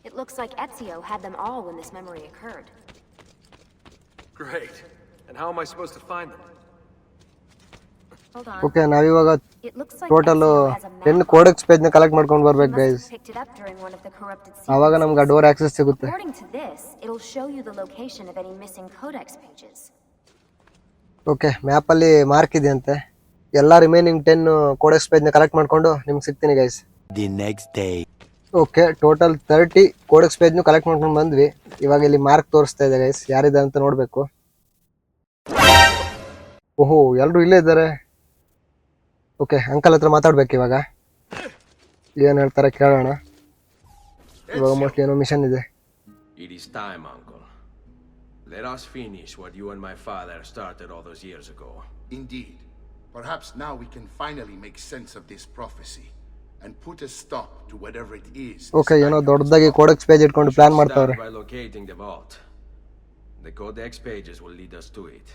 It looks like Ezio had them all when this memory occurred. great. And how am I supposed to find them? Hold on. Okay, ನಾವಿವಾಗ It looks like total Ezio has a 10 map. Codex ಪೇಜ್ನ collect ಮಾಡ್ಕೊಂಡು He ಬರ್ಬೇಕು must guys. have picked it up during one of the corrupted ಆವಾಗ ನಮ್ಗೆ ಆ sequences. Door access ಸಿಗುತ್ತೆ. According to this, it'll show you the location of any missing codex pages. Okay, ಮ್ಯಾಪಲ್ಲಿ mark ಇದೆ ಅಂತೆ. ಎಲ್ಲ ರಿಮೈನಿಂಗ್ 10 ಕೋಡೆಕ್ಸ್ ಪೇಜ್ನ ಕಲೆಕ್ಟ್ ಮಾಡ್ಕೊಂಡು ನಿಮ್ಗೆ ಸಿಗ್ತೀನಿ guys. The next day. Okay, total 30 codex ಪೇಜ್ನು ಕಲೆಕ್ಟ್ ಮಾಡ್ಕೊಂಡು ಬಂದ್ವಿ. ಇವಾಗ ಇಲ್ಲಿ ಮಾರ್ಕ್ ತೋರಿಸ್ತಾ ಇದೆ ಗೈಸ್, ಯಾರಿದೆ ಅಂತ ನೋಡಬೇಕು. ಓಹೋ, ಎಲ್ಲರೂ ಇಲ್ಲೇ ಇದ್ದಾರೆ. ಓಕೆ, ಅಂಕಲ್ ಹತ್ರ ಮಾತಾಡ್ಬೇಕು ಇವಾಗ. ಏನು ಹೇಳ್ತಾರೆ ಕೇಳೋಣ. ಇವಾಗ ಮೋಸ್ಟ್ಲಿ ಏನೋ ಮಿಷನ್ ಇದೆ. It is time, uncle. Let us finish what you and my father started all those years ago. Indeed. Perhaps now we can finally make sense of this prophecy and put a stop to whatever it is. Okay, ಏನೋ ದೊಡ್ಡದಾಗಿ ಕೋಡೆಕ್ಸ್ page ಇಟ್ಕೊಂಡು plan Start ಮಾಡ್ತಾವ್ರೆ. by locating the vault. The codex pages will lead us to it.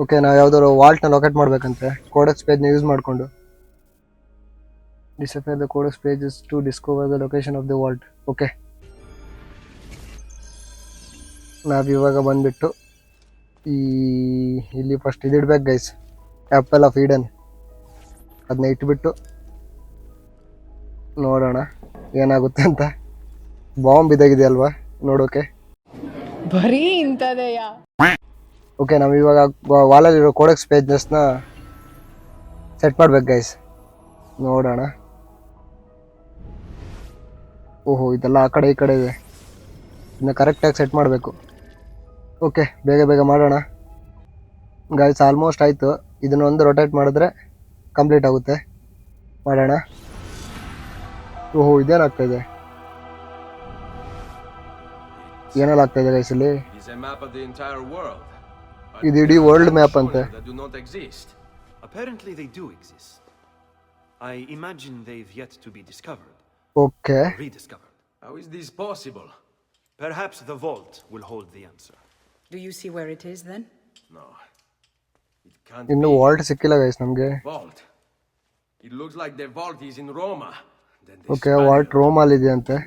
Okay, ನಾವು ಯಾವ್ದಾದ್ರು ವಾಲ್ಟ್ನ locate ಮಾಡ್ಬೇಕಂತೆ codex ಪೇಜ್ನ use ಮಾಡಿಕೊಂಡು. Decipher the codex pages to discover the location of the vault. Okay, ನಾವಿವಾಗ ಬಂದ್ಬಿಟ್ಟು ಇಲ್ಲಿ ಫಸ್ಟ್ ಇದಿಡ್ಬೇಕು ಗೈಸ್, ಆ್ಯಪಲ್ ಆಫ್ ಈಡನ್. ಅದನ್ನ ಇಟ್ಬಿಟ್ಟು ನೋಡೋಣ ಏನಾಗುತ್ತೆ ಅಂತ. ಬಾಂಬ್ ಇದಾಗಿದೆ ಅಲ್ವಾ ನೋಡೋಕೆ. ಬರೀ ಇಂಥದೆಯಾ? ಓಕೆ, ನಾವು ಇವಾಗ ವಾಲಲ್ಲಿರೋ ಕೋಡೆಕ್ಸ್ ಪೇಜಸ್ನ ಸೆಟ್ ಮಾಡ್ಬೇಕು ಗೈಸ್. ನೋಡೋಣ. ಓಹೋ, ಇದೆಲ್ಲ ಆ ಕಡೆ ಈ ಕಡೆ ಇದೆ. ಇದನ್ನ ಕರೆಕ್ಟಾಗಿ ಸೆಟ್ ಮಾಡಬೇಕು. ಓಕೆ, ಬೇಗ ಬೇಗ ಮಾಡೋಣ ಗೈಸ್. ಆಲ್ಮೋಸ್ಟ್ ಆಯಿತು. ಇದನ್ನೊಂದು ರೊಟೇಟ್ ಮಾಡಿದ್ರೆ ಕಂಪ್ಲೀಟ್ ಆಗುತ್ತೆ. ಮಾಡೋಣ. ಓಹೋ, ಇದೇನಾಗ್ತಾ ಇದೆ? ಏನೆಲ್ಲ ಆಗ್ತಾ ಇದೆ ಗೈಸ್ ಇಲ್ಲಿ? It is a map of the entire world. ಇದು ಇಡೀ ವರ್ಲ್ಡ್ ಮ್ಯಾಪ್ ಅಂತೆ. That do not exist. Apparently they do exist. I imagine they've yet to be discovered, okay, rediscovered. How is this possible? Perhaps the vault will hold the answer. Do you see where it is then? No. It can't ಇನ್ನು be. Walt ಸಿಕ್ಕಿಲ್ಲ guys ನಮಗೆ. Vault. It looks like the vault is in Roma. Then the okay, vault ರೋಮಲ್ಲಿ ಇದೆ ಅಂತೆ.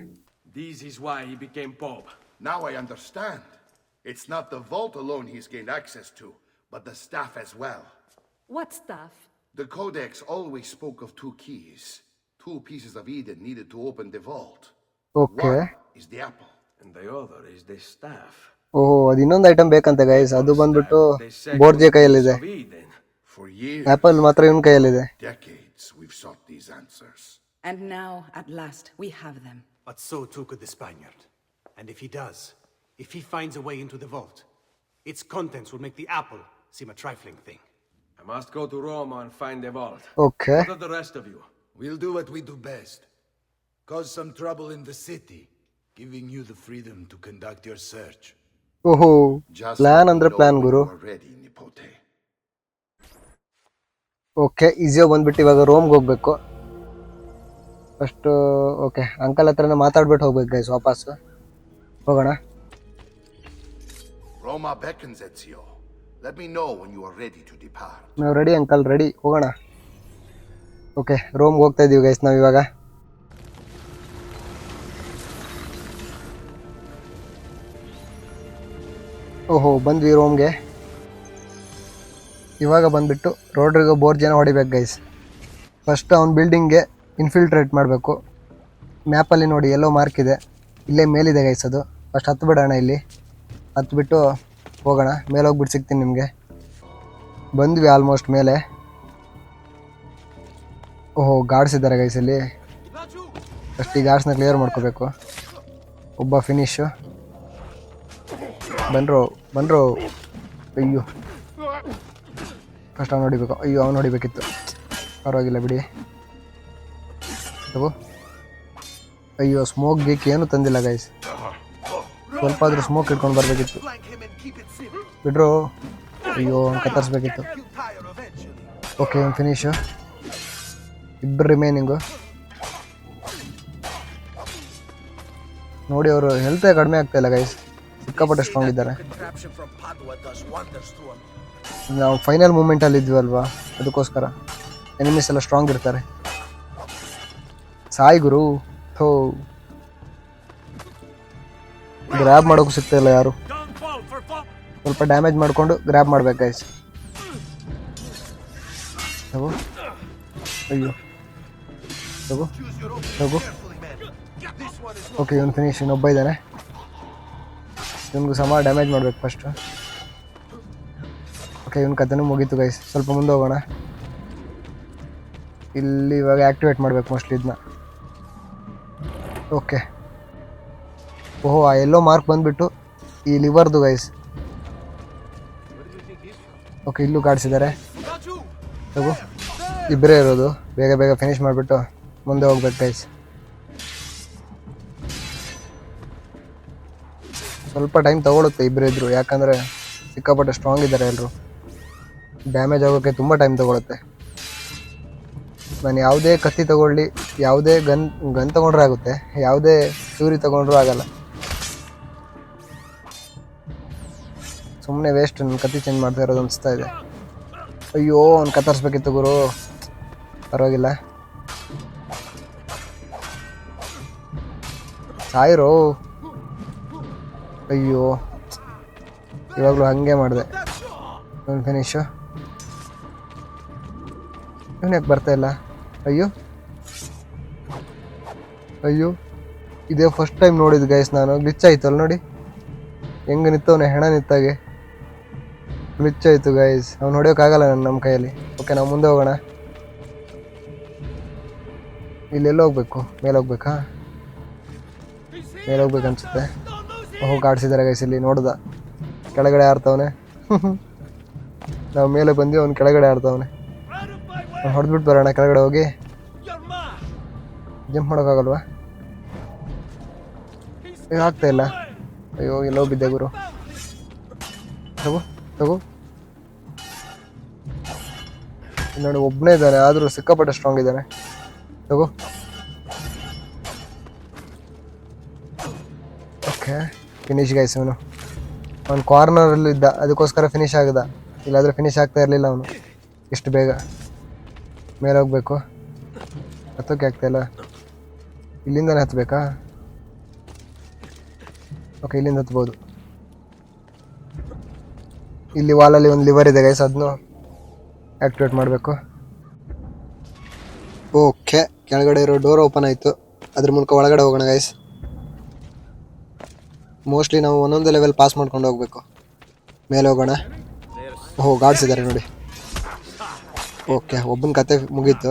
This is why he became Pope. Now I understand. It's not the vault alone he's gained access to, but the staff as well. What stuff? The Codex always spoke of 2 keys. 2 pieces of Eden needed to open the vault. Okay, One is the apple. And the other is the staff. ಓಹೋ, ಅದು ಇನ್ನೊಂದು item ಬೇಕಂತೆ guys. ಅದು ಬಂದ್ಬಿಟ್ಟು The second ಬೋರ್ಜೆ piece ಕೈಯಲ್ಲಿದೆ. of Eden. For years, apple ಮಾತ್ರ ಇವನ್ ಕೈಯಲ್ಲಿದೆ. decades, we've sought these answers. And now, at last, we have them. But so too could the Spaniard. And if he does, if he finds a way into the vault, its contents will make the apple seem a trifling thing. I must go to Roma and find the vault. Okay, What of the rest of you? We'll do what we do best. Cause some trouble in the city. giving you the freedom to conduct your search. ಓಹೋ Just plan let me ಅಂದ್ರೆ know plan when Guru. you are ready, Nipote. Okay ಈಸಿಯಾಗಿ ಬಂದ್ಬಿಟ್ಟು ಇವಾಗ ರೋಮ್ಗೆ ಹೋಗ್ಬೇಕು first. Okay uncle ಹತ್ರನೇ ಮಾತಾಡ್ಬಿಟ್ಟು ಹೋಗ್ಬೇಕು guys ವಾಪಸ್. ಹೋಗೋಣ. Roma beckons, Ezio. Let me know when you are ready to depart. ನಾವು ರೆಡಿ ಅಂಕಲ್, ರೆಡಿ, ಹೋಗೋಣ. ಓಕೆ ರೋಮ್ಗೆ ಹೋಗ್ತಾ ಇದೀವಿ ಗೈಸ್ ನಾವು ಇವಾಗ. ಓಹೋ ಬಂದ್ವಿ ರೋಮ್ಗೆ. ಇವಾಗ ಬಂದ್ಬಿಟ್ಟು ರೋಡ್ರಿಗೋ ಬೋರ್ಜಿಯಾನ ಹೊಡಿಬೇಕು ಗೈಸ್. ಫಸ್ಟ್ ಅವ್ನ ಬಿಲ್ಡಿಂಗ್ಗೆ ಇನ್ಫಿಲ್ಟ್ರೇಟ್ ಮಾಡಬೇಕು. ಮ್ಯಾಪಲ್ಲಿ ನೋಡಿ ಎಲ್ಲೋ ಮಾರ್ಕ್ ಇದೆ, ಇಲ್ಲೇ ಮೇಲಿದೆ ಗೈಸ್ ಅದು. ಫಸ್ಟ್ ಹತ್ತು ಬಿಡೋಣ, ಇಲ್ಲಿ ಹತ್ಬಿಟ್ಟು ಹೋಗೋಣ. ಮೇಲೆ ಹೋಗ್ಬಿಟ್ಟು ಸಿಗ್ತೀನಿ ನಿಮಗೆ. ಬಂದ್ವಿ ಆಲ್ಮೋಸ್ಟ್ ಮೇಲೆ. ಓಹೋ ಗಾರ್ಡ್ಸ್ ಇದ್ದಾರೆ ಗೈಸ್ ಇಲ್ಲಿ. ಫಸ್ಟ್ ಈ ಗಾರ್ಡ್ಸ್ನ ಕ್ಲಿಯರ್ ಮಾಡ್ಕೋಬೇಕು. ಒಬ್ಬ ಫಿನಿಶು. ಬನ್ರೋ. ಅಯ್ಯೋ ಫಸ್ಟ್ ಅವ್ನು ಹೊಡಿಬೇಕು. ಅಯ್ಯೋ ಅವ್ನು ಹೊಡಿಬೇಕಿತ್ತು, ಪರವಾಗಿಲ್ಲ ಬಿಡಿ. ತಗೋ. ಅಯ್ಯೋ ಸ್ಮೋಕ್ ಗೀಕ್ ಏನು ತಂದಿಲ್ಲ ಗೈಸ್. ಸ್ವಲ್ಪ ಆದರೂ ಸ್ಮೋಕ್ ಇಟ್ಕೊಂಡು ಬರಬೇಕಿತ್ತು. ಬಿಡ್ರೋ. ಅಯ್ಯೋ ಅವ್ನು ಕತ್ತರಿಸ್ಬೇಕಿತ್ತು. ಓಕೆ ಒಂದು ಫಿನಿಶು. ಇಬ್ಬರು ರಿಮೈನಿಂಗು. ನೋಡಿ ಅವರು ಹೆಲ್ತೇ ಕಡಿಮೆ ಆಗ್ತಾಯಿಲ್ಲ ಗೈಸ್, ಸಿಕ್ಕಾಪಟ್ಟೆ ಸ್ಟ್ರಾಂಗ್ ಇದ್ದಾರೆ. ನಾವು ಫೈನಲ್ ಮೂಮೆಂಟಲ್ಲಿ ಇದ್ವಲ್ವಾ, ಅದಕ್ಕೋಸ್ಕರ ಎನಿಮೀಸ್ ಎಲ್ಲ ಸ್ಟ್ರಾಂಗ್ ಇರ್ತಾರೆ. ಸಾಯಿ ಗುರು. ಥೋ ಗ್ರ್ಯಾಬ್ ಮಾಡೋಕ್ಕೂ ಸಿಗ್ತಾಯಿಲ್ಲ ಯಾರು. ಸ್ವಲ್ಪ ಡ್ಯಾಮೇಜ್ ಮಾಡಿಕೊಂಡು ಗ್ರ್ಯಾಬ್ ಮಾಡ್ಬೇಕು ಗೈಸ್. ತಗೋ. ಅಯ್ಯೋ ತಗೋ. ಓಕೆ ಇವನು ಫಿನಿಶ್. ಇನ್ನೊಬ್ಬ ಇದ್ದಾನೆ, ಇವನಿಗೂ ಸಮ ಡ್ಯಾಮೇಜ್ ಮಾಡ್ಬೇಕು ಫಸ್ಟು. ಓಕೆ ಇವನ ಕಥೆನೂ ಮುಗೀತು ಗೈಸ್. ಸ್ವಲ್ಪ ಮುಂದೆ ಹೋಗೋಣ. ಇಲ್ಲಿ ಇವಾಗ ಆ್ಯಕ್ಟಿವೇಟ್ ಮಾಡಬೇಕು ಮೋಸ್ಟ್ಲಿ ಇದನ್ನ. ಓಕೆ. ಓಹೋ ಆ ಎಲ್ಲೋ ಮಾರ್ಕ್ ಬಂದುಬಿಟ್ಟು ಈ ಲಿವರ್ದು ಗೈಸ್. ಓಕೆ ಇಲ್ಲೂ ಕಾಡಿಸಿದ್ದಾರೆ. ತಗೋ. ಇಬ್ಬರೇ ಇರೋದು. ಬೇಗ ಬೇಗ ಫಿನಿಶ್ ಮಾಡಿಬಿಟ್ಟು ಮುಂದೆ ಹೋಗ್ಬೇಕು ಗೈಸ್. ಸ್ವಲ್ಪ ಟೈಮ್ ತೊಗೊಳುತ್ತೆ ಇಬ್ಬರು ಇದ್ದರು, ಯಾಕಂದರೆ ಸಿಕ್ಕಾಪಟ್ಟೆ ಸ್ಟ್ರಾಂಗ್ ಇದ್ದಾರೆ ಎಲ್ಲರೂ. ಡ್ಯಾಮೇಜ್ ಆಗೋಕ್ಕೆ ತುಂಬ ಟೈಮ್ ತೊಗೊಳುತ್ತೆ. ನಾನು ಯಾವುದೇ ಕತ್ತಿ ತೊಗೊಳ್ಳಿ, ಯಾವುದೇ ಗನ್ ತೊಗೊಂಡ್ರೆ ಆಗುತ್ತೆ, ಯಾವುದೇ ಚೂರಿ ತೊಗೊಂಡ್ರೂ ಆಗಲ್ಲ. ಸುಮ್ಮನೆ ವೇಸ್ಟ್ ನನ್ನ ಕತ್ತಿ ಚೇಂಜ್ ಮಾಡ್ತಾ ಇರೋದು ಅನಿಸ್ತಾ ಇದೆ. ಅಯ್ಯೋ ಅವ್ನು ಕತ್ತರಿಸ್ಬೇಕಿತ್ತು ಗುರು. ಪರವಾಗಿಲ್ಲ, ಸಾಯಿರೋ. ಅಯ್ಯೋ ಇವಾಗಲೂ ಹಾಗೆ ಮಾಡಿದೆ. ಒಂದು ಫಿನಿಶು. ಇವನು ಯಾಕೆ ಬರ್ತಾಯಿಲ್ಲ? ಅಯ್ಯೋ ಇದೇ ಫಸ್ಟ್ ಟೈಮ್ ನೋಡಿದ್ದು ಗೈಸ್ ನಾನು. ಗ್ಲಿಚ್ ಆಯಿತು ಅಲ್ಲಿ ನೋಡಿ, ಹೆಂಗೆ ನಿಂತವನೇ ಹೆಣ ನಿಂತಾಗೆ. ಗ್ಲಿಚ್ ಆಯಿತು ಗೈಸ್. ಅವ್ನು ಹೊಡೆಯೋಕ್ಕಾಗಲ್ಲ ನಮ್ಮ ಕೈಯಲ್ಲಿ. ಓಕೆ ನಾವು ಮುಂದೆ ಹೋಗೋಣ. ಇಲ್ಲೆಲ್ಲ ಹೋಗ್ಬೇಕು, ಮೇಲೆ ಹೋಗ್ಬೇಕಾ? ಮೇಲೆ ಹೋಗ್ಬೇಕು ಅನ್ಸುತ್ತೆ. ಓಹೋ ಕಾಡ್ಸಿದ್ದಾರೆ ಗೈಸ್ ಇಲ್ಲಿ. ನೋಡ್ದ ಕೆಳಗಡೆ ಆಡ್ತವನೆ. ನಾವು ಮೇಲೆ ಬಂದು ಅವ್ನು ಕೆಳಗಡೆ ಆಡ್ತವನೆ. ಅವ್ನು ಹೊಡೆದ್ಬಿಟ್ಟು ಬರೋಣ ಕೆಳಗಡೆ ಹೋಗಿ. ಜಂಪ್ ಮಾಡೋಕ್ಕಾಗಲ್ವಾ? ಈಗ ಆಗ್ತಾಯಿಲ್ಲ. ಅಯ್ಯೋ ಎಲ್ಲೋ ಬಿದ್ದೆ ಗುರು. ತಗೋ. ನೋಡಿ ಒಬ್ಬನೇ ಇದ್ದಾನೆ, ಆದರೂ ಸಿಕ್ಕಾಪಟ್ಟೆ ಸ್ಟ್ರಾಂಗ್ ಇದ್ದಾನೆ. ತಗೋ. Okay finish guys. ಅವನು ಕಾರ್ನರಲ್ಲಿ ಇದ್ದ, ಅದಕ್ಕೋಸ್ಕರ ಫಿನಿಶ್ ಆಗದ. ಇಲ್ಲಾಂದರೆ ಫಿನಿಶ್ ಆಗ್ತಾ ಇರಲಿಲ್ಲ ಅವನು ಇಷ್ಟು ಬೇಗ. ಮೇಲೆ ಹೋಗ್ಬೇಕು. ಹತ್ತೋಕೆ ಆಗ್ತಾಯಿಲ್ಲ. ಇಲ್ಲಿಂದನೇ ಹತ್ತಬೇಕಾ? ಓಕೆ ಇಲ್ಲಿಂದ ಹತ್ಬೋದು. ಇಲ್ಲಿ ವಾಲಲ್ಲಿ ಒಂದು ಲಿವರ್ ಇದೆ ಗೈಸ್, ಅದನ್ನು ಆ್ಯಕ್ಟಿವೇಟ್ ಮಾಡಬೇಕು. ಓಕೆ ಕೆಳಗಡೆ ಇರೋ ಡೋರ್ ಓಪನ್ ಆಯಿತು. ಅದ್ರ ಮೂಲಕ ಒಳಗಡೆ ಹೋಗೋಣ ಗೈಸ್. ಮೋಸ್ಟ್ಲಿ ನಾವು ಒಂದೊಂದು ಲೆವೆಲ್ ಪಾಸ್ ಮಾಡ್ಕೊಂಡು ಹೋಗಬೇಕು. ಮೇಲೆ ಹೋಗೋಣ. ಓಹೋ ಗಾರ್ಡ್ಸ್ ಇದ್ದಾರೆ ನೋಡಿ. ಓಕೆ ಒಬ್ಬನ ಕತೆ ಮುಗೀತು,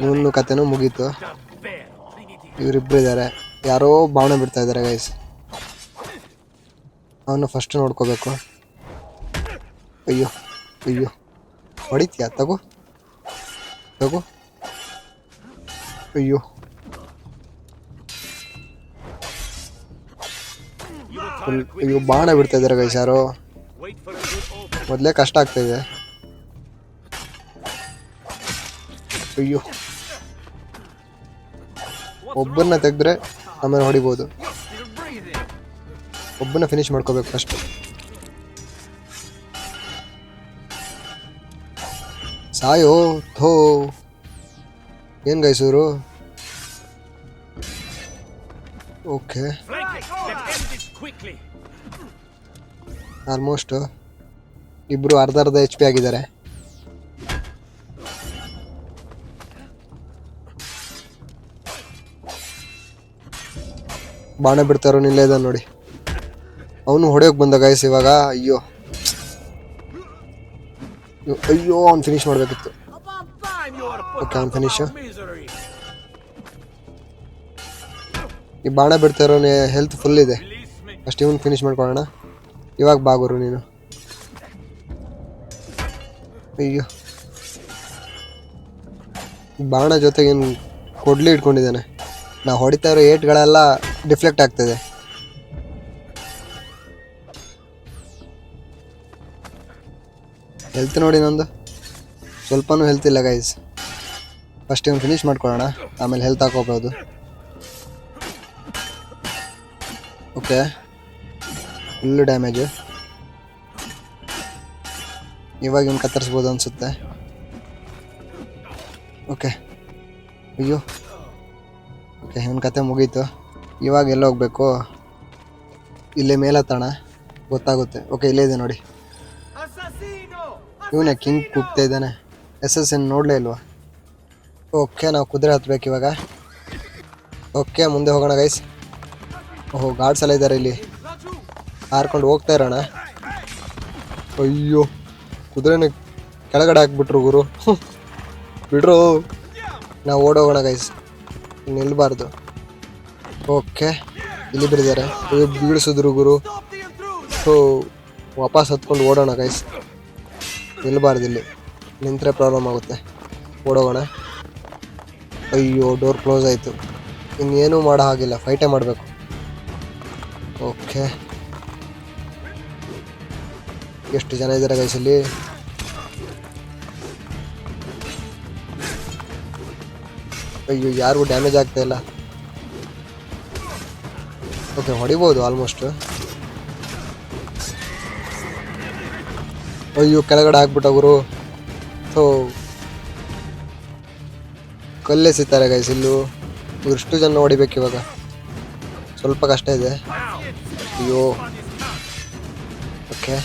ಇವನು ಕತೆನೂ ಮುಗೀತು. ಇವರಿಬ್ಬರು ಇದ್ದಾರೆ, ಯಾರೋ ಭಾವನೆ ಬಿಡ್ತಾ ಇದ್ದಾರೆ ಗೈಸ್. ಅವನು ಫಸ್ಟ್ ನೋಡ್ಕೋಬೇಕು. ಅಯ್ಯೋ ಹೊಡಿತೀಯಾ? ತಗೋ. ಅಯ್ಯೋ ಅಯ್ಯೋ ಬಾಣ ಬಿಡ್ತಾ ಇದ್ದಾರೆ ಗೈಸ್ ಯಾರು. ಮೊದಲೇ ಕಷ್ಟ ಆಗ್ತಾಯಿದೆ. ಅಯ್ಯೋ ಒಬ್ಬನ್ನ ತೆಗೆದ್ರೆ ಆಮೇಲೆ ಹೊಡಿಬೋದು. ಒಬ್ಬನ ಫಿನಿಶ್ ಮಾಡ್ಕೋಬೇಕು ಫಸ್ಟ್. ಸಾಯೋ ಥೋ ಏನು ಗೈಸೂರು. ಓಕೆ ಆಲ್ಮೋಸ್ಟ್ ಇಬ್ರು ಅರ್ಧ HP ಆಗಿದ್ದಾರೆ. ಬಾಣ ಬಿಡ್ತಾರೋ ನಿಲ್ಲ ಇದ್ದಾನೆ ನೋಡಿ. ಅವನು ಹೊಡೆಯೋಕೆ ಬಂದ ಗೈಸ್ ಇವಾಗ. ಅಯ್ಯೋ ಅಯ್ಯೋ ಅವ್ನು ಫಿನಿಶ್ ಮಾಡಬೇಕಿತ್ತು. ಓಕೆ ಅವ್ನು ಫಿನಿಶ್. ಈ ಬಾಣ ಬಿಡ್ತಾರೋ ಹೆಲ್ತ್ ಫುಲ್ ಇದೆ. ಅಷ್ಟು ಇವನು ಫಿನಿಶ್ ಮಾಡ್ಕೊಳ್ಳೋಣ. ಇವಾಗ ಬಾಗೋರು ನೀನು. ಅಯ್ಯೋ ಬಾಣ ಜೊತೆಗೆ ಏನು ಕೊಡ್ಲಿ ಇಟ್ಕೊಂಡಿದ್ದಾನೆ. ನಾವು ಹೊಡಿತಾ ಇರೋ ಏಟ್ಗಳೆಲ್ಲ ಡಿಫ್ಲೆಕ್ಟ್ ಆಗ್ತದೆ. ಹೆಲ್ತ್ ನೋಡಿ ನಂದು ಸ್ವಲ್ಪನೂ ಹೆಲ್ತ್ ಇಲ್ಲ ಗೈಸ್. ಫಸ್ಟ್ ಇವನು ಫಿನಿಶ್ ಮಾಡ್ಕೊಳ್ಳೋಣ, ಆಮೇಲೆ ಹೆಲ್ತ್ ಹಾಕೋಬೋದು. Okay full damage. ಇವಾಗ ಇವನು ಕತ್ತರಿಸ್ಬೋದು ಅನಿಸುತ್ತೆ. ಓಕೆ ಅಯ್ಯೋ ಓಕೆ ಇವನ ಕತೆ ಮುಗೀತು. ಇವಾಗ ಎಲ್ಲ ಹೋಗ್ಬೇಕು? ಇಲ್ಲೇ ಮೇಲತ್ತಣ ಗೊತ್ತಾಗುತ್ತೆ. ಓಕೆ ಇಲ್ಲೇ ಇದೆ ನೋಡಿ. ಇವನೇ ಕಿಂಗ್ ಕೂಗ್ತಾ ಇದ್ದಾನೆ. SSN ನೋಡಲೇ ಇಲ್ವಾ? ಓಕೆ ನಾವು ಕುದುರೆ ಹತ್ಬೇಕು ಇವಾಗ. ಓಕೆ ಮುಂದೆ ಹೋಗೋಣ ಗೈಸ್. ಓಹೋ ಗಾರ್ಡ್ಸ್ ಎಲ್ಲ ಇದ್ದಾರೆ ಇಲ್ಲಿ. ಹಾರ್ಕೊಂಡು ಹೋಗ್ತಾ ಇರೋಣ. ಅಯ್ಯೋ ಕುದುರೆನ ಕೆಳಗಡೆ ಹಾಕ್ಬಿಟ್ರು ಗುರು. ಬಿಡ್ರು. ನಾವು ಓಡೋಗೋಣ ಗೈಸ್, ನಿಲ್ಬಾರ್ದು. ಓಕೆ ಇಲ್ಲಿ ಬಿಡಿದ್ದಾರೆ. ಬೀಳಿಸಿದ್ರು ಗುರು. ಸೊ ವಾಪಸ್ ಹತ್ಕೊಂಡು ಓಡೋಣ ಗೈಸ್. ನಿಲ್ಬಾರ್ದು ಇಲ್ಲಿ, ನಿಂತರೆ ಪ್ರಾಬ್ಲಮ್ ಆಗುತ್ತೆ. ಓಡೋಗೋಣ. ಅಯ್ಯೋ ಡೋರ್ ಕ್ಲೋಸ್ ಆಯಿತು. ಇನ್ನೇನೂ ಮಾಡೋ ಹಾಗಿಲ್ಲ, ಫೈಟೇ ಮಾಡಬೇಕು. ಓಕೆ ಎಷ್ಟು ಜನ ಇದ್ದಾರೆ ಗೈಸ್ ಇಲ್ಲಿ? ಅಯ್ಯೋ ಯಾರಿಗೂ ಡ್ಯಾಮೇಜ್ ಆಗ್ತಾ ಇಲ್ಲ. ಓಕೆ ಹೊಡಿಬೋದು ಆಲ್ಮೋಸ್ಟ್. ಅಯ್ಯೋ ಕೆಳಗಡೆ ಹಾಕ್ಬಿಟ್ಟ ಗುರು. ಸೊ ಕಲ್ಲೇ ಸಿಗ್ತಾರೆ ಗೈಸ್ ಇಲ್ಲೂ. ಇಷ್ಟು ಜನ ಹೊಡಿಬೇಕು ಇವಾಗ, ಸ್ವಲ್ಪ ಕಷ್ಟ ಇದೆ. ಅಯ್ಯೋ ಓಕೆ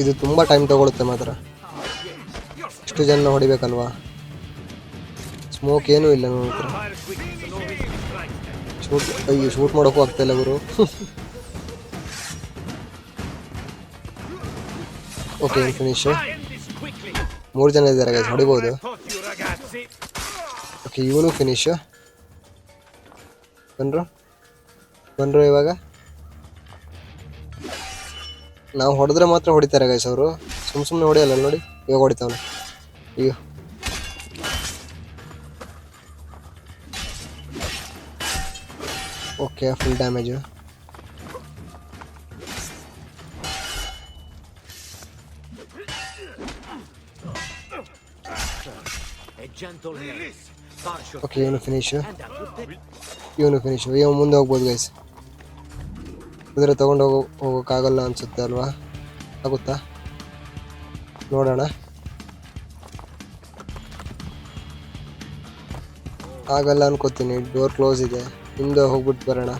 ಇದು ತುಂಬ ಟೈಮ್ ತಗೊಳುತ್ತೆ ಮಾತ್ರ. ಇಷ್ಟು ಜನ ಹೊಡಿಬೇಕಲ್ವಾ? ಸ್ಮೋಕ್ ಏನೂ ಇಲ್ಲ ನನ್ನ ಹತ್ರ. ಶೂಟ್ ಮಾಡೋಕ್ಕೂ ಆಗ್ತಾಯಿಲ್ಲ ಗುರು. Okay finish. 3 ಜನ ಇದ್ದಾರೆ ಗೈಸ್, ಹೊಡಿಬೋದು. ಓಕೆ ಇವನು ಫಿನಿಶ್. ಬಂದರು ಇವಾಗ. ನಾವು ಹೊಡೆದ್ರೆ ಮಾತ್ರ ಹೊಡಿತಾರೆ ಗೈಸ್ ಅವರು, ಸುಮ್ಮನೆ ಹೊಡೆಯಲ್ಲ ನೋಡಿ. ಇವಾಗ ಹೊಡಿತಾವನು. ಅಯ್ಯೋ ಓಕೆ ಫುಲ್ ಡ್ಯಾಮೇಜು. ಓಕೆ ಇವನು ಫಿನಿಶು. ಇವ ಮುಂದೆ ಹೋಗ್ಬೋದು ಗೈಸ್. ಕುದುರೆ ತೊಗೊಂಡು ಹೋಗೋಕ್ಕಾಗಲ್ಲ ಅನಿಸುತ್ತೆ ಅಲ್ವಾ? ಆಗುತ್ತಾ ನೋಡೋಣ. ಆಗಲ್ಲ ಅನ್ಕೋತೀನಿ, ಡೋರ್ ಕ್ಲೋಸ್ ಇದೆ. ಹಿಂದೆ ಹೋಗ್ಬಿಟ್ಟು ಬರೋಣ.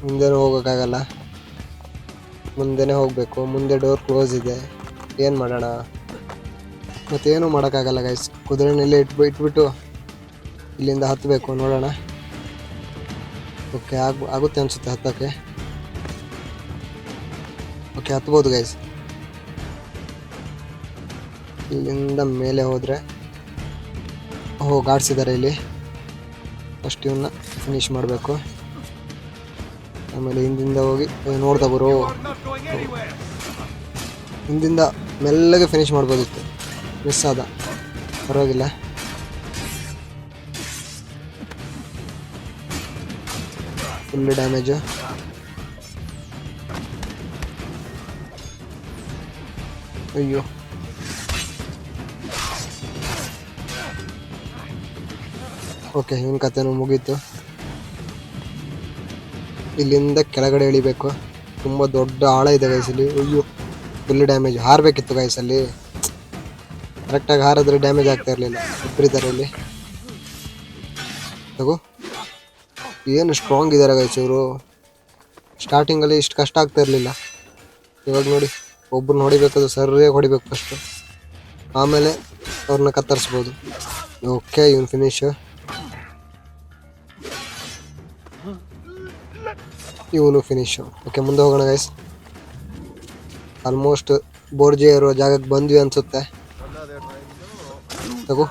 ಹಿಂದೆನೂ ಹೋಗೋಕ್ಕಾಗಲ್ಲ, ಮುಂದೆನೇ ಹೋಗಬೇಕು. ಮುಂದೆ ಡೋರ್ ಕ್ಲೋಸ್ ಇದೆ. ಏನು ಮಾಡೋಣ? ಮತ್ತೇನು ಮಾಡೋಕ್ಕಾಗಲ್ಲ ಗೈಸ್. ಕುದುರೆನಲ್ಲೇ ಇಟ್ಬಿಟ್ಟು ಇಲ್ಲಿಂದ ಹತ್ತಬೇಕು. ನೋಡೋಣ. ಓಕೆ ಆಗುತ್ತೆ ಅನಿಸುತ್ತೆ ಹತ್ತೋಕ್ಕೆ. Okay ಹತ್ಬೋದು guys. ಇಲ್ಲಿಂದ ಮೇಲೆ ಹೋದರೆ ಗಾರ್ಡ್ಸ್ ಇದ್ದಾರೆ ಇಲ್ಲಿ. ಫಸ್ಟ್ ಇವನ್ನ ಫಿನಿಶ್ ಮಾಡಬೇಕು. ಆಮೇಲೆ ಹಿಂದಿಂದ ಹೋಗಿ ನೋಡ್ತಾ ಬರೋ. ಹಿಂದಿಂದ ಮೆಲ್ಲಗೆ ಫಿನಿಶ್ ಮಾಡ್ಬೋದಿತ್ತು, ಮಿಸ್ ಆದ. ಪರವಾಗಿಲ್ಲ. Full damage. ಅಯ್ಯೋ ಓಕೆ, ಇವನ್ ಕತೆನೂ ಮುಗೀತು. ಇಲ್ಲಿಂದ ಕೆಳಗಡೆ ಇಳಿಬೇಕು. ತುಂಬ ದೊಡ್ಡ ಆಳ ಇದೆ ಗೈಸ್ ಇಲ್ಲಿ. ಅಯ್ಯೋ ಫುಲ್ ಡ್ಯಾಮೇಜ್. ಹಾರಬೇಕಿತ್ತು ಗೈಸ್ ಅಲ್ಲಿ, ಕರೆಕ್ಟಾಗಿ ಹಾರಿದ್ರೆ ಡ್ಯಾಮೇಜ್ ಆಗ್ತಾ ಇರಲಿಲ್ಲ. ಇಬ್ಬರಿದ್ದಾರೆ ಇಲ್ಲಿ. ತಗೋ, ಏನು ಸ್ಟ್ರಾಂಗ್ ಇದ್ದಾರೆ ಗೈಸ್ ಇವರು. ಸ್ಟಾರ್ಟಿಂಗಲ್ಲಿ ಇಷ್ಟು ಕಷ್ಟ ಆಗ್ತಾ ಇರಲಿಲ್ಲ. ಇವಾಗ ನೋಡಿ, ಒಬ್ಬರನ್ನ ಹೊಡಿಬೇಕಾದ್ರು ಸರಿಯಾಗಿ ಹೊಡಿಬೇಕು ಫಸ್ಟು, ಆಮೇಲೆ ಅವ್ರನ್ನ ಕತ್ತರಿಸ್ಬೋದು. ಓಕೆ, ಇವನು ಫಿನಿಶ್. ಇವನು ಫಿನಿಶು. ಓಕೆ, ಮುಂದೆ ಹೋಗೋಣ ಗೈಸ್. ಆಲ್ಮೋಸ್ಟ್ ಬೋರ್ಜೆ ಇರೋ ಜಾಗಕ್ಕೆ ಬಂದ್ವಿ ಅನ್ಸುತ್ತೆ. ತಗೋ.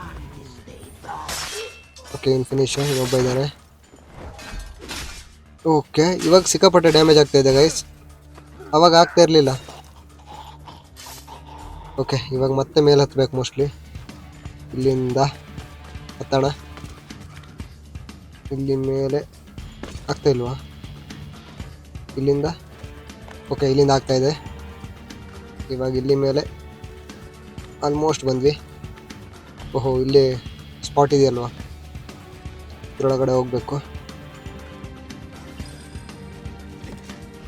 ಓಕೆ, ಇವನು ಫಿನಿಶು. ಇನ್ನೊಬ್ಬ ಇದ್ದಾನೆ. ಓಕೆ, ಇವಾಗ ಸಿಕ್ಕಾಪಟ್ಟೆ ಡ್ಯಾಮೇಜ್ ಆಗ್ತಾ ಇದೆ ಗೈಸ್, ಅವಾಗ ಆಗ್ತಾ ಇರಲಿಲ್ಲ. ಓಕೆ, ಇವಾಗ ಮತ್ತೆ ಮೇಲೆ ಹತ್ತಬೇಕು ಮೋಸ್ಟ್ಲಿ. ಇಲ್ಲಿಂದ ಹತ್ತೋಣ. ಇಲ್ಲಿ ಮೇಲೆ ಆಗ್ತಾ ಇಲ್ವಾ? ಇಲ್ಲಿಂದ ಓಕೆ, ಇಲ್ಲಿಂದ ಆಗ್ತಾ ಇದೆ. ಇವಾಗ ಇಲ್ಲಿ ಮೇಲೆ ಆಲ್ಮೋಸ್ಟ್ ಬಂದ್ವಿ. ಓಹೋ, ಇಲ್ಲಿ ಸ್ಪಾಟ್ ಇದೆಯಲ್ವಾ, ಇದರೊಳಗಡೆ ಹೋಗಬೇಕು.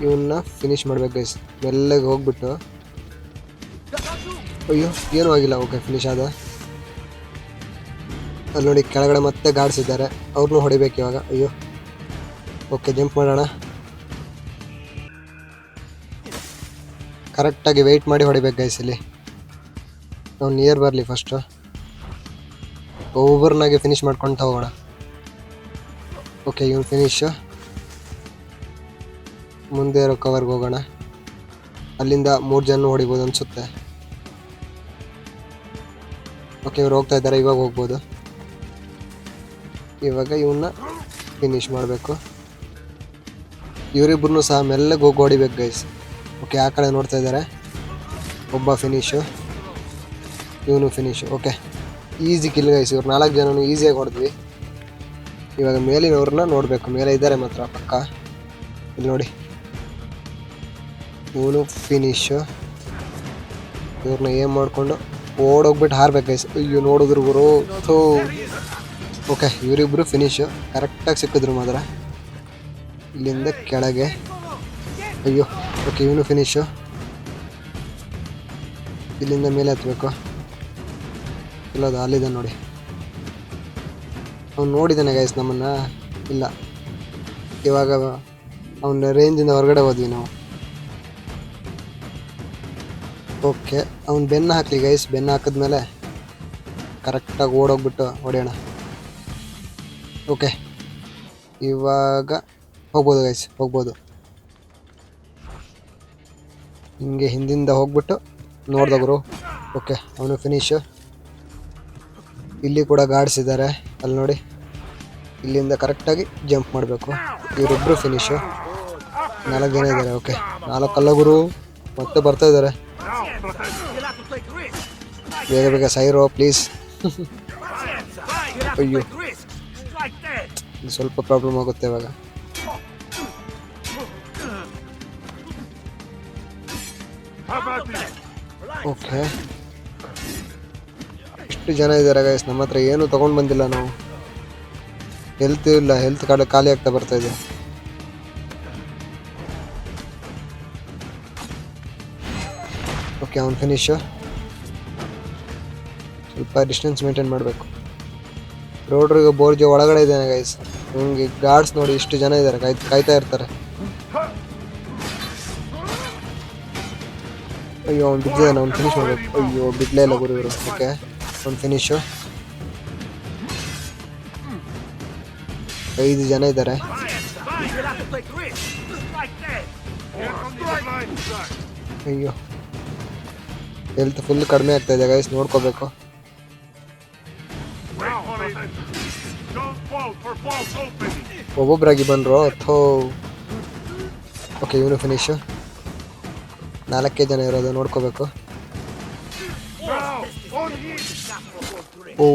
ಇವನ್ನ ಫಿನಿಶ್ ಮಾಡ್ಬೇಕು ಗೈಸ್. ಮೆಲ್ಲಗೆ ಹೋಗ್ಬಿಟ್ಟು. ಅಯ್ಯೋ, ಏನೂ ಆಗಿಲ್ಲ. ಓಕೆ, ಫಿನಿಶ್ ಆದ. ಅಲ್ಲಿ ನೋಡಿ ಕೆಳಗಡೆ ಮತ್ತೆ ಗಾರ್ಡ್ಸ್ ಇದ್ದಾರೆ, ಅವ್ರನ್ನೂ ಹೊಡಿಬೇಕು ಇವಾಗ. ಅಯ್ಯೋ ಓಕೆ, ಜಂಪ್ ಮಾಡೋಣ. ಕರೆಕ್ಟಾಗಿ ವೆಯ್ಟ್ ಮಾಡಿ ಹೊಡಿಬೇಕು ಗೈಸ್ ಇಲ್ಲಿ. ನಾವು ನಿಯರ್ ಬರಲಿ ಫಸ್ಟು, ಒಬ್ಬರನ್ನಾಗೆ ಫಿನಿಶ್ ಮಾಡ್ಕೊಳ್ತಾ ಹೋಗೋಣ. ಓಕೆ, ಇವನು ಫಿನಿಶು. ಮುಂದೆ ಇರೋ ಕವರ್ಗೆ ಹೋಗೋಣ. ಅಲ್ಲಿಂದ 3 ಜನ ಹೊಡಿಬೋದು ಅನಿಸುತ್ತೆ. ಓಕೆ, ಇವ್ರು ಹೋಗ್ತಾ ಇದ್ದಾರೆ, ಇವಾಗ ಹೋಗ್ಬೋದು. ಇವಾಗ ಇವನ್ನ ಫಿನಿಶ್ ಮಾಡಬೇಕು. ಇವರಿಬ್ಬರನ್ನೂ ಸಹ ಮೆಲ್ಲಗೆ ಹೋಗಿ ಹೊಡಿಬೇಕು ಗೈಸ್. ಓಕೆ, ಆ ಕಡೆ ನೋಡ್ತಾ ಇದ್ದಾರೆ. ಒಬ್ಬ ಫಿನಿಶು, ಇವನು finish. Okay, easy kill guys. ಇವ್ರು 4 ಜನನು ಈಸಿಯಾಗಿ ಹೊಡೆದ್ವಿ. ಇವಾಗ ಮೇಲಿನವ್ರನ್ನ ನೋಡಬೇಕು. ಮೇಲೆ ಇದ್ದಾರೆ ಮಾತ್ರ ಪಕ್ಕ. ಇಲ್ಲಿ ನೋಡಿ, ಇವನು ಫಿನಿಶು. ಇವ್ರನ್ನ ಏನ್ ಮಾಡಿಕೊಂಡು ಓಡೋಗ್ಬಿಟ್ಟು ಹಾರ್ಬೇಕು ಗೈಸ್. ಅಯ್ಯೋ, ನೋಡಿದ್ರು ಗುರು. ಥೋ. ಓಕೆ, ಇವರಿಬ್ಬರು ಫಿನಿಶು. ಕರೆಕ್ಟಾಗಿ ಸಿಕ್ಕಿದ್ರು ಮಾತ್ರ. ಇಲ್ಲಿಂದ ಕೆಳಗೆ. ಅಯ್ಯೋ ಓಕೆ, ಇವನು ಫಿನಿಶು. ಇಲ್ಲಿಂದ ಮೇಲೆ ಹತ್ತಬೇಕು. ಇಲ್ಲೋದು ಅಲ್ಲಿದೆ ನೋಡಿ. ಅವ್ನು ನೋಡಿದ್ದಾನೆ ಗೈಸ್ ನಮ್ಮನ್ನು. ಇಲ್ಲ, ಇವಾಗ ಅವನ ರೇಂಜಿಂದ ಹೊರಗಡೆ ಹೋದ್ವಿ ನಾವು. ಓಕೆ, ಅವ್ನು ಬೆನ್ನು ಹಾಕಲಿ ಗೈಸ್. ಬೆನ್ನು ಹಾಕಿದ್ಮೇಲೆ ಕರೆಕ್ಟಾಗಿ ಓಡೋಗ್ಬಿಟ್ಟು ಹೊಡೆಯೋಣ. ಓಕೆ, ಇವಾಗ ಹೋಗ್ಬೋದು ಗೈಸ್, ಹೋಗ್ಬೋದು. ಹಿಂಗೆ ಹಿಂದಿಂದ ಹೋಗ್ಬಿಟ್ಟು ನೋಡಿದವರು. ಓಕೆ, ಅವನು ಫಿನಿಶು. ಇಲ್ಲಿ ಕೂಡ ಗಾರ್ಡ್ಸ್ ಇದ್ದಾರೆ, ಅಲ್ಲಿ ನೋಡಿ. ಇಲ್ಲಿಂದ ಕರೆಕ್ಟಾಗಿ ಜಂಪ್ ಮಾಡಬೇಕು. ಇವರಿಬ್ಬರು ಫಿನಿಶು. 4 ಜನ ಇದ್ದಾರೆ. ಓಕೆ, 4 ಅಲ್ಲ ಗುರು, ಮತ್ತೆ ಬರ್ತಾ ಇದ್ದಾರೆ. ಬೇಗ ಬೇಗ ಸೈರೋ ಪ್ಲೀಸ್. ಅಯ್ಯೋ, ಸ್ವಲ್ಪ ಪ್ರಾಬ್ಲಮ್ ಆಗುತ್ತೆ ಇವಾಗ. ಓಕೆ, ಎಷ್ಟು ಜನ ಇದ್ದಾರೆ ಗೈಸ್. ನಮ್ಮ ಹತ್ರ ಏನು ತೊಗೊಂಡು ಬಂದಿಲ್ಲ ನಾವು. ಹೆಲ್ತ್ ಇಲ್ಲ, ಹೆಲ್ತ್ ಖಾಲಿ ಆಗ್ತಾ ಬರ್ತಾ ಇದೆ. ಓಕೆ, ಅವ್ನು ಫಿನಿಶು. ಸ್ವಲ್ಪ ಡಿಸ್ಟೆನ್ಸ್ ಮೇಂಟೈನ್ ಮಾಡಬೇಕು. ರೋಡ್ರಿಗೆ ಬೋರ್ಜೆ ಒಳಗಡೆ ಇದ್ದಾನೆ ಗೈಸ್. ನಿಮಗೆ ಗಾರ್ಡ್ಸ್ ನೋಡಿ ಇಷ್ಟು ಜನ ಇದ್ದಾರೆ, ಕಾಯ್ತಾ ಇರ್ತಾರೆ. ಅಯ್ಯೋ, ಅವ್ನು ಬಿದ್ದಿದ್ದಾನೆ, ಅವ್ನು ಫಿನಿಶ್ ಮಾಡಬೇಕು. ಅಯ್ಯೋ, ಬಿಡ್ಲೇ ಇಲ್ಲ ಗುರು ಇವರು. ಓಕೆ, ಅವ್ನು ಫಿನಿಶು. 5 ಜನ ಇದ್ದಾರೆ. ಅಯ್ಯೋ, ಹೆಲ್ತ್ ಫುಲ್ ಕಡಿಮೆ ಆಗ್ತಾ ಇದೆ ಗೈಸ್, ನೋಡ್ಕೋಬೇಕು. ಒಬ್ಬೊಬ್ಬರಾಗಿ ಬಂದರು. ಥೋ. ಓಕೆ, ಇವನು ಫಿನಿಶು. 4 ಜನ ಇರೋದು, ನೋಡ್ಕೋಬೇಕು. ಓ,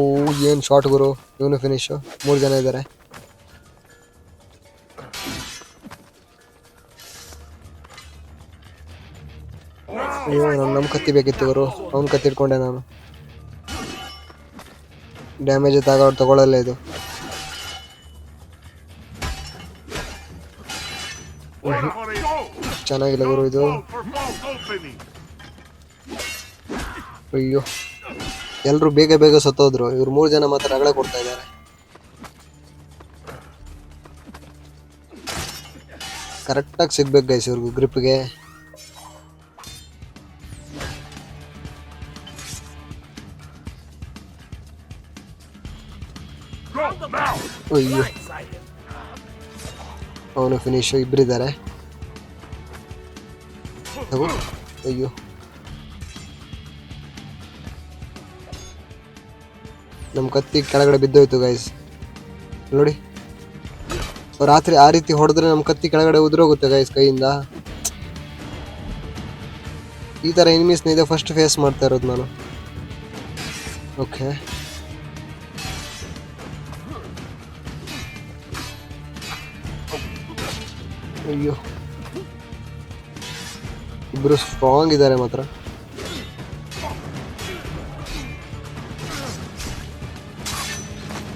ಏನು ಶಾರ್ಟ್ ಗುರು. ಇವನು ಫಿನಿಶು. 3 ಜನ ಇದ್ದಾರೆ. ಅಯ್ಯೋ ನಮ್ಮ ಕತ್ತಿ ಬೇಕಿತ್ತು ಇವರು, ಅವ್ನ ಕತ್ತಿ ಇಟ್ಕೊಂಡೆ ನಾನು. ಡ್ಯಾಮೇಜ್ ತಗೊಳ್ಳಲ್ಲ ಇದು. ಚೆನ್ನಾಗಿಲ್ಲ ಗುರು ಇದು. ಅಯ್ಯೋ ಎಲ್ರು ಬೇಗ ಬೇಗ ಸತ್ತೋದ್ರು, ಇವ್ರು 3 ಜನ ಮಾತ್ರ ರಗಳೆ ಕೊಡ್ತಾ ಇದ್ದಾರೆ. ಕರೆಕ್ಟಾಗಿ ಸಿಗ್ಬೇಕು ಗೈಸ್ ಇವ್ರಿಗೂ ಗ್ರಿಪ್ಗೆ. ಅಯ್ಯೋ ಅವನು ಫಿನಿಶ್, ಇಬ್ಬರಿದ್ದಾರೆ. ಅಯ್ಯೋ ನಮ್ಮ ಕತ್ತಿ ಕೆಳಗಡೆ ಬಿದ್ದೋಯ್ತು ಗೈಸ್ ನೋಡಿ. ರಾತ್ರಿ ಆ ರೀತಿ ಹೊಡೆದ್ರೆ ನಮ್ಮ ಕತ್ತಿ ಕೆಳಗಡೆ ಉದುರೋಗುತ್ತೆ ಗೈಸ್ ಕೈಯಿಂದ. ಈ ಥರ ಎನಿಮೀಸ್ನ ಇದೆ ಫಸ್ಟ್ ಫೇಸ್ ಮಾಡ್ತಾ ಇರೋದು ನಾನು. ಓಕೆ ಅಯ್ಯೋ ಇಬ್ರು ಸ್ಟ್ರಾಂಗ್ ಇದ್ದಾರೆ ಮಾತ್ರ.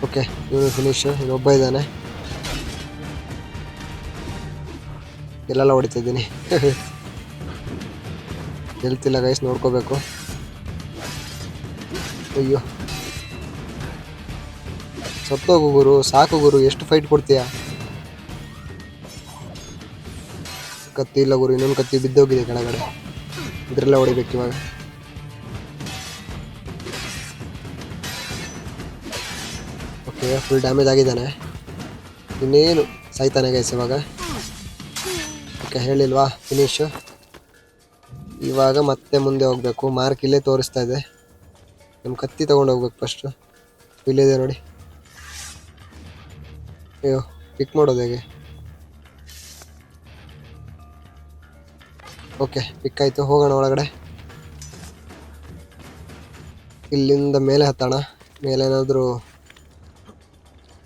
ಓಕೆ ಇವನು ಫಿನಿಶ್, ಇನ್ನೊಬ್ಬ ಇದ್ದಾನೆ. ಎಲ್ಲೆಲ್ಲ ಹೊಡಿತಾ ಇದ್ದೀನಿ. ಹೇಳ್ತಿಲ್ಲ ಗೈಸ್, ನೋಡ್ಕೋಬೇಕು. ಅಯ್ಯೋ ಸತ್ತೋಗು ಗುರು, ಸಾಕು ಗುರು, ಎಷ್ಟು ಫೈಟ್ ಕೊಡ್ತೀಯಾ? ಕತ್ತಿ ಇಲ್ಲ ಗುರು, ಇನ್ನೊಂದು ಕತ್ತಿ ಬಿದ್ದೋಗಿದೆ ಕೆಳಗಡೆ, ಇದ್ರೆಲ್ಲ ಹೊಡಿಬೇಕು ಇವಾಗ. ಓಕೆ ಫುಲ್ ಡ್ಯಾಮೇಜ್ ಆಗಿದ್ದಾನೆ, ಇನ್ನೇನು ಸಾಯ್ತಾನೆ ಗೈಸ್ ಇವಾಗ. ಓಕೆ ಹೇಳಿಲ್ವಾ ಫಿನಿಶ್. ಇವಾಗ ಮತ್ತೆ ಮುಂದೆ ಹೋಗಬೇಕು. ಮಾರ್ಕ್ ಇಲ್ಲೇ ತೋರಿಸ್ತಾ ಇದೆ. ನಮ್ಮ ಕತ್ತಿ ತೊಗೊಂಡು ಹೋಗ್ಬೇಕು ಫಸ್ಟು. ಇಲ್ಲಿದೆ ನೋಡಿ. ಅಯ್ಯೋ ಪಿಕ್ ಮಾಡೋದು ಹೇಗೆ? ಓಕೆ ಪಿಕ್ ಆಯಿತು, ಹೋಗೋಣ ಒಳಗಡೆ. ಇಲ್ಲಿಂದ ಮೇಲೆ ಹತ್ತೋಣ. ಮೇಲೆ ಏನಾದರೂ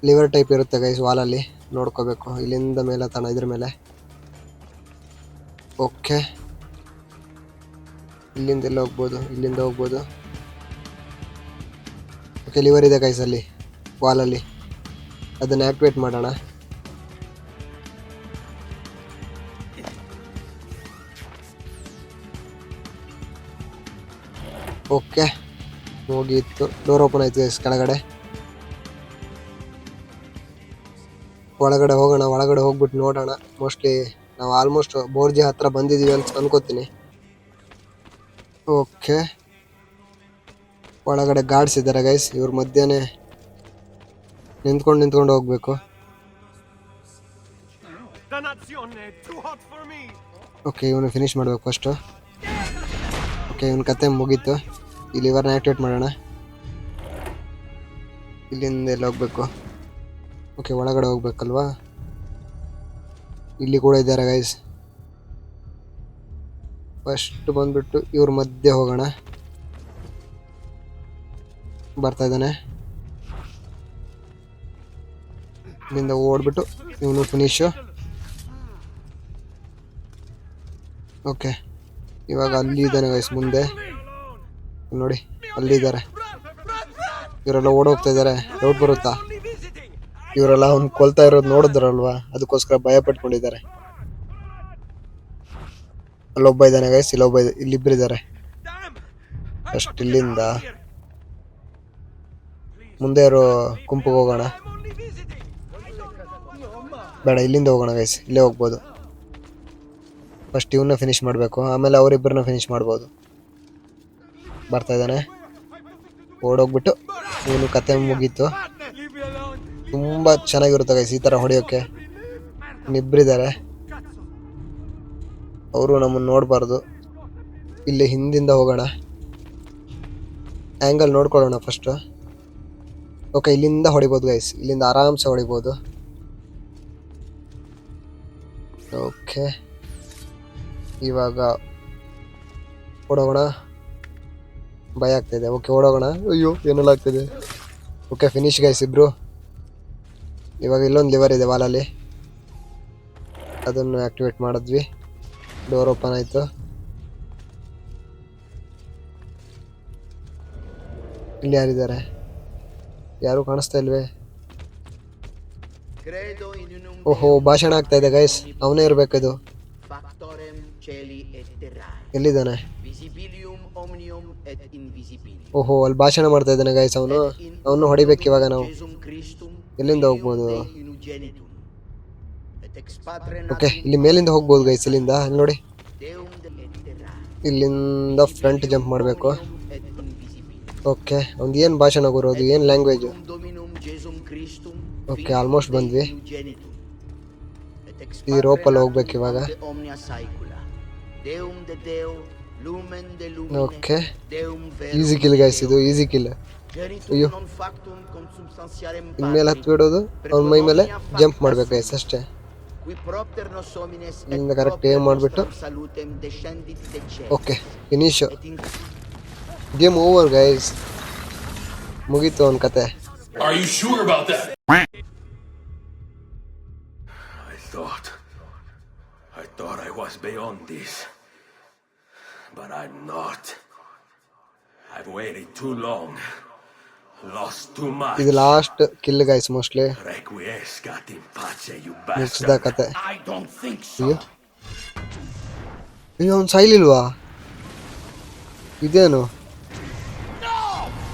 ಲಿವರ್ ಟೈಪ್ ಇರುತ್ತೆ ಗೈಸ್ ವಾಲಲ್ಲಿ, ನೋಡ್ಕೋಬೇಕು. ಇಲ್ಲಿಂದ ಮೇಲೆ ಹತ್ತೋಣ ಇದ್ರ ಮೇಲೆ. ಓಕೆ ಇಲ್ಲಿಂದ ಎಲ್ಲ ಹೋಗ್ಬೋದು, ಇಲ್ಲಿಂದ ಹೋಗ್ಬೋದು. ಓಕೆ ಲಿವರ್ ಇದೆ ಗೈಸ್ ಅಲ್ಲಿ ವಾಲಲ್ಲಿ, ಅದನ್ನು ಆ್ಯಕ್ಟಿವೇಟ್ ಮಾಡೋಣ. ಓಕೆ ಹೋಗಿತ್ತು, ಡೋರ್ ಓಪನ್ ಆಯ್ತು ಗೈಸ್ ಕೆಳಗಡೆ. ಒಳಗಡೆ ಹೋಗೋಣ. ಒಳಗಡೆ ಹೋಗ್ಬಿಟ್ಟು ನೋಡೋಣ. ಮೋಸ್ಟ್ಲಿ ನಾವು ಆಲ್ಮೋಸ್ಟ್ ಬೋರ್ಜಿ ಹತ್ರ ಬಂದಿದ್ದೀವಿ ಅಂತ ಅನ್ಕೋತೀನಿ. ಓಕೆ ಒಳಗಡೆ ಗಾರ್ಡ್ಸ್ ಇದ್ದಾರೆ ಗೈಸ್, ಇವ್ರ ಮಧ್ಯಾಹ್ನ ನಿಂತ್ಕೊಂಡು ಹೋಗ್ಬೇಕು. ಓಕೆ ಇವನು ಫಿನಿಶ್ ಮಾಡಬೇಕು ಫಸ್ಟು. ಓಕೆ ಇವನ ಕತೆ ಮುಗೀತು. ಈ ಲಿವರ್ನ ಆ್ಯಕ್ಟಿವೇಟ್ ಮಾಡೋಣ. ಇಲ್ಲಿಂದ ಎಲ್ಲ ಹೋಗ್ಬೇಕು. ಓಕೆ ಒಳಗಡೆ ಹೋಗ್ಬೇಕಲ್ವಾ? ಇಲ್ಲಿ ಕೂಡ ಇದ್ದಾರೆ ಗೈಸ್. ಫಸ್ಟ್ ಬಂದ್ಬಿಟ್ಟು ಇವ್ರ ಮಧ್ಯೆ ಹೋಗೋಣ. ಬರ್ತಾ ಇದ್ದಾನೆ. ಇಲ್ಲಿಂದ ಓಡ್ಬಿಟ್ಟು ಇವನು ಫಿನಿಶು. ಓಕೆ ಇವಾಗ ಅಲ್ಲಿ ಇದ್ದಾನೆ ಗೈಸ್ ಮುಂದೆ ನೋಡಿ, ಅಲ್ಲಿದ್ದಾರೆ. ಇವರೆಲ್ಲ ಓಡೋಗ್ತಾ ಇದ್ದಾರೆ. ಡೌಟ್ ಬರುತ್ತಾ? ಇವರೆಲ್ಲ ಅವ್ನು ಕೊಲ್ತಾ ಇರೋದು ನೋಡಿದ್ರಲ್ವಾ, ಅದಕ್ಕೋಸ್ಕರ ಭಯ ಪಟ್ಕೊಂಡಿದ್ದಾರೆ. ಅಲ್ಲೊಬ್ಬ ಇದ್ದಾನೆ ಗೈಸ್, ಇಲ್ಲೊಬ್ಬ ಇದೆ, ಇಲ್ಲಿಬ್ಬರಿದ್ದಾರೆ. ಅಷ್ಟು ಇಲ್ಲಿಂದ ಮುಂದೆ ಇರೋ ಗುಂಪಿಗೆ ಹೋಗೋಣ. ಬೇಡ ಇಲ್ಲಿಂದ ಹೋಗೋಣ ಗೈಸ್, ಇಲ್ಲೇ ಹೋಗ್ಬೋದು. ಫಸ್ಟ್ ಇವನ್ನ ಫಿನಿಶ್ ಮಾಡಬೇಕು, ಆಮೇಲೆ ಅವರಿಬ್ಬರನ್ನ ಫಿನಿಶ್ ಮಾಡ್ಬೋದು. ಬರ್ತಾ ಇದ್ದಾನೆ. ಓಡೋಗ್ಬಿಟ್ಟು ಇವನು ಕತೆ ಮುಗೀತು. ತುಂಬ ಚೆನ್ನಾಗಿರುತ್ತೆ ಗೈಸ್ ಈ ಥರ ಹೊಡೆಯೋಕ್ಕೆ. ಇನ್ನಿಬ್ಬರಿದ್ದಾರೆ, ಅವರು ನಮ್ಮನ್ನು ನೋಡಬಾರ್ದು. ಇಲ್ಲಿ ಹಿಂದಿಂದ ಹೋಗೋಣ, ಆ್ಯಂಗಲ್ ನೋಡ್ಕೊಳ್ಳೋಣ ಫಸ್ಟು. ಓಕೆ ಇಲ್ಲಿಂದ ಹೊಡಿಬೋದು ಗೈಸ್, ಇಲ್ಲಿಂದ ಆರಾಮ್ಸೆ ಹೊಡಿಬೋದು. ಓಕೆ ಇವಾಗ ಓಡೋಗೋಣ. ಭಯ ಆಗ್ತಾಯಿದೆ. ಓಕೆ ಓಡೋಗೋಣ. ಅಯ್ಯೋ ಏನೆಲ್ಲ ಆಗ್ತಿದೆ. ಓಕೆ ಫಿನಿಶ್ ಗೈಸ್ ಇಬ್ರು. ಇವಾಗ ಇಲ್ಲೊಂದು ಲಿವರ್ ಇದೆ ವಾಲಲ್ಲಿ, ಅದನ್ನು ಆ್ಯಕ್ಟಿವೇಟ್ ಮಾಡಿದ್ವಿ. ಡೋರ್ ಓಪನ್ ಆಯಿತು. ಇಲ್ಲಿ ಯಾರಿದ್ದಾರೆ? ಯಾರು ಕಾಣಿಸ್ತಾ ಇಲ್ವೇ? ಓಹೋ, ಭಾಷಣ ಆಗ್ತಾ ಇದೆ ಗೈಸ್. ಅವನೇ ಇರ್ಬೇಕಿದು. ಎಲ್ಲಿದ್ದಾನೆ? ಓಹೋ, ಅಲ್ಲಿ ಭಾಷಣ ಮಾಡ್ತಾ ಇದ್ದಾನೆ ಗೈಸ್ ಅವನು. ಅವನು ಹೊಡಿಬೇಕು ಇವಾಗ ನಾವು. ಎಲ್ಲಿಂದ ಹೋಗ್ಬೋದು? ಓಕೆ, ಇಲ್ಲಿ ಮೇಲಿಂದ ಹೋಗ್ಬೋದು ಗೈಸ್. ಇಲ್ಲಿಂದ ಅಲ್ಲಿ ನೋಡಿ, ಇಲ್ಲಿಂದ ಫ್ರಂಟ್ ಜಂಪ್ ಮಾಡಬೇಕು. ಓಕೆ, ಒಂದು ಏನು ಭಾಷಣ ಬರೋದು? ಏನು ಲ್ಯಾಂಗ್ವೇಜು? ಓಕೆ, ಆಲ್ಮೋಸ್ಟ್ ಬಂದ್ವಿ. ಈ ರೋಪಲ್ಲಿ ಹೋಗ್ಬೇಕು ಇವಾಗ. ಓಕೆ, ಈಸಿ ಕಿಲ್ ಗೈಸ್, ಇದು ಈಸಿ ಕಿಲ್. ಅಯ್ಯೋ, ಇನ್ಮೇಲೆ ಹತ್ತು ಬಿಡೋದು, ಅವ್ನ ಮೈ ಮೇಲೆ ಜಂಪ್ ಮಾಡ್ಬೇಕು ಗೈಸ್ ಅಷ್ಟೇ. ಇಲ್ಲಿಂದ ಕರೆಕ್ಟ್ ಏಮ್ ಮಾಡಿಬಿಟ್ಟು okay, finish. Game over guys, ಮುಗೀತು ಅವನ ಕತೆ. Are you sure about that? I thought I was beyond this. But I'm not. I've waited too long. Lost too much. ಇದು last kill guys mostly. Requiescat in pace, you ಮುಗಿಸಿದ bastard. ಕತೆ. I don't think so. ಅಯ್ಯೋ ಅಯ್ಯೋ, ಅವ್ನು ಸಾಯ್ಲಿಲ್ವಾ? ಇದೇನು?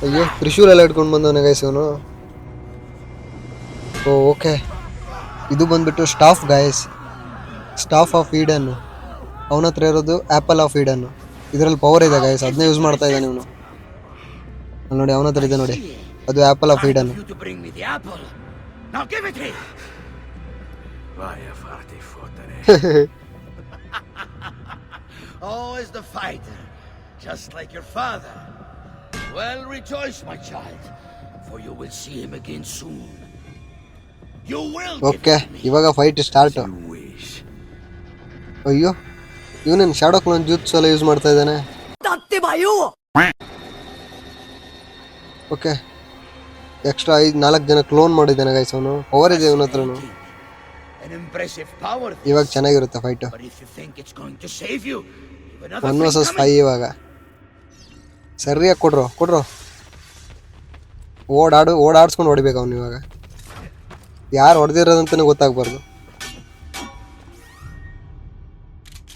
ಅಯ್ಯೋ, ತ್ರಿಶೂಲ್ ಎಲ್ಲ ಇಟ್ಕೊಂಡು ಬಂದವನೇ ಗೈಸ್ ಇವನು. ಓಕೆ, ಇದು ಬಂದ್ಬಿಟ್ಟು staff guys, staff of Eden. ಅವನ ಹತ್ರ ಇರೋದು ಆ್ಯಪಲ್ ಆಫ್ ಈಡನ್. ಇದರಲ್ಲಿ ಪವರ್ ಇದೆ ಗೈಸ್, ಅದನ್ನೇ ಯೂಸ್ ಮಾಡ್ತಾ ಇದ್ದಾನೆ ಇವನು. ನೋಡಿ, ಅವನ ಹತ್ರ ಇದೆ ನೋಡಿ, ಅದು apple of Eden. Now give it here. Vaya farti fottere. Oh, is the fighter, just like your father. Well, rejoice, my child, for you will see him again soon. You will. Okay, ಇವಾಗ fight start. ಅಯ್ಯೋ, ಇವನೇನು shadow clown ಜೂತ್ಸ್ ಎಲ್ಲ use ಮಾಡ್ತಾ ಇದ್ದಾನೆ. Okay, extra 4 ಜನ clown ಮಾಡಿದ್ದಾನೆ guys ಅವನು. Power ಇದೆ ಇವನ ಹತ್ರನು. ಇವಾಗ ಚೆನ್ನಾಗಿರುತ್ತೆ ಫೈಟ್. 1 vs 5 ಇವಾಗ. ಸರಿಯಾಗಿ ಕೊಡ್ರು. ಓಡಾಡ್ಸ್ಕೊಂಡು ಹೊಡಿಬೇಕು ಅವ್ನು ಇವಾಗ. ಯಾರು ಹೊಡೆದಿರೋದಂತನೂ ಗೊತ್ತಾಗ್ಬಾರ್ದು.